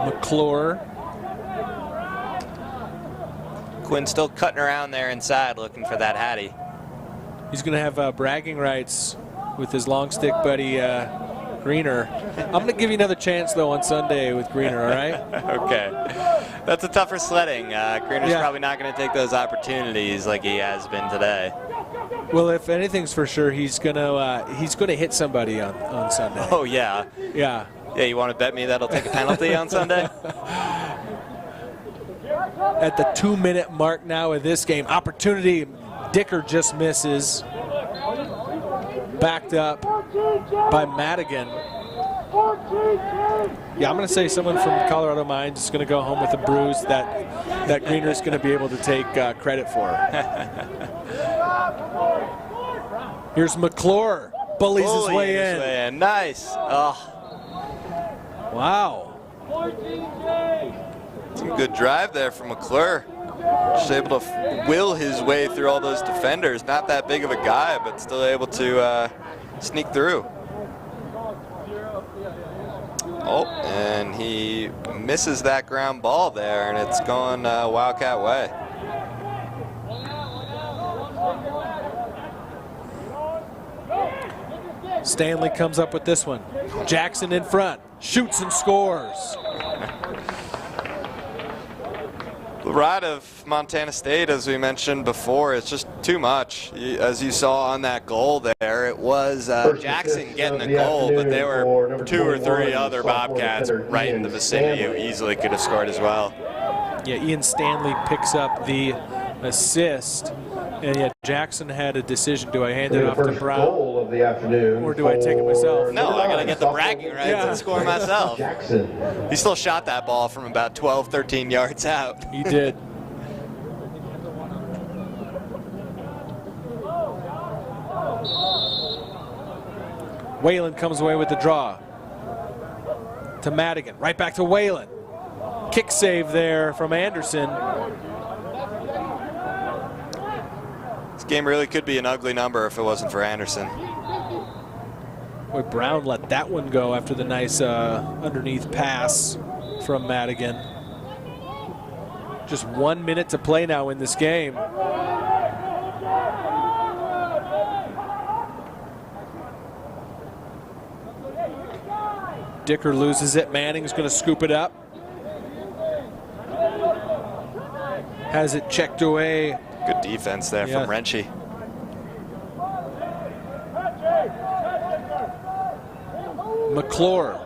McClure. Quinn still cutting around there inside looking for that Hattie. He's going to have bragging rights with his long stick buddy Greener. I'm going to give you another chance though on Sunday with Greener, all right? Okay. That's a tougher sledding. Greener's probably not going to take those opportunities like he has been today. Well, if anything's for sure, he's gonna hit somebody on Sunday. Oh yeah. Yeah. Yeah, you want to bet me that'll take a penalty on Sunday? At the 2-minute mark now of this game, opportunity. Dicker just misses. Backed up by Madigan. Yeah, I'm going to say someone from Colorado Mines is going to go home with a bruise that Greener is going to be able to take credit for. Here's McClure. Bullies his way in. Nice. Oh. Wow. It's a good drive there from McClure. Just able to will his way through all those defenders. Not that big of a guy, but still able to sneak through. Oh, and he misses that ground ball there, and it's going Wildcat way. Stanley comes up with this one. Jackson in front, shoots and scores. The ride of Montana State, as we mentioned before, is just too much. As you saw on that goal there, it was Jackson getting the goal, but there were 2 or 3 other Bobcats right in the vicinity who easily could have scored as well. Yeah, Ian Stanley picks up the assist, and yet Jackson had a decision. Do I hand it off to Brown, or do I take it myself? No, I got to get the bragging rights and score myself. He still shot that ball from about 12, 13 yards out. He did. Whalen comes away with the draw. To Madigan, right back to Whalen. Kick save there from Anderson. This game really could be an ugly number if it wasn't for Anderson. Boy, Brown let that one go after the nice underneath pass from Madigan. Just 1 minute to play now in this game. Dicker loses it. Manning's going to scoop it up. Has it checked away. Good defense there from Renshie. McClure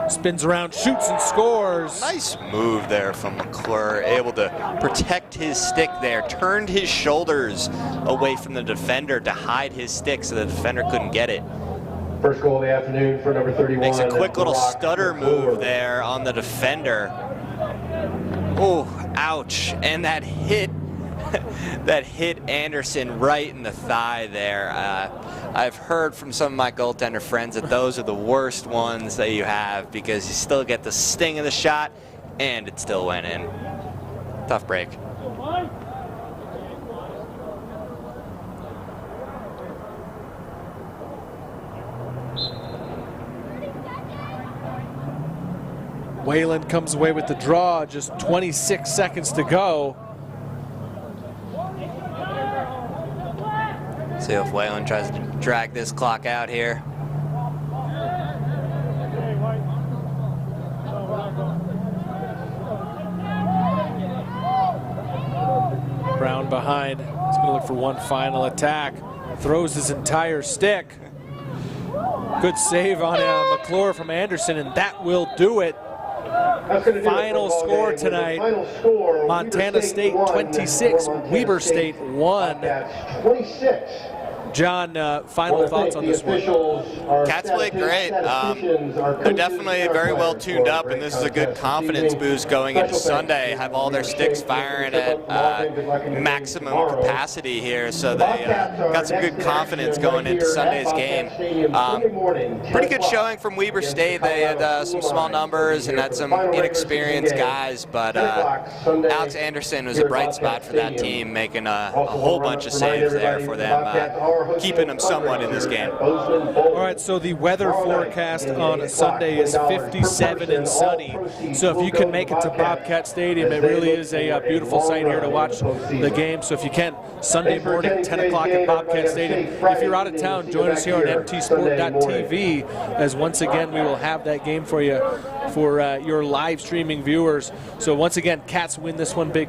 spins around, shoots and scores. Nice move there from McClure, able to protect his stick there, turned his shoulders away from the defender to hide his stick so the defender couldn't get it. First goal of the afternoon for number 31. Makes a quick little stutter move there on the defender. Oh, ouch. And that hit Anderson right in the thigh there. I've heard from some of my goaltender friends that those are the worst ones that you have because you still get the sting of the shot and it still went in. Tough break. Whalen comes away with the draw, just 26 seconds to go. See if Whalen tries to drag this clock out here. Brown behind. He's going to look for one final attack. Throws his entire stick. Good save on McClure from Anderson, and that will do it. Final score tonight, Montana State 26, Weber State 1. 26. John, final thoughts on this one? Cats played great. They're definitely very well tuned up, and this is a good confidence boost going into Sunday. Have all their sticks firing at maximum capacity here, so they got some good confidence going into Sunday's game. Pretty good showing from Weber State. They had some small numbers and had some inexperienced guys, but Alex Anderson was a bright spot for that team, making a whole bunch of saves there for them. Keeping them somewhat in this game. All right, so the weather forecast on Sunday is 57 and sunny. So if you can make it to Bobcat Stadium, it really is a beautiful sight here to watch the game. So if you can, Sunday morning, 10 o'clock at Bobcat Stadium. If you're out of town, join us here on mtsport.tv, as once again we will have that game for you for your live streaming viewers. So once again, Cats win this one big.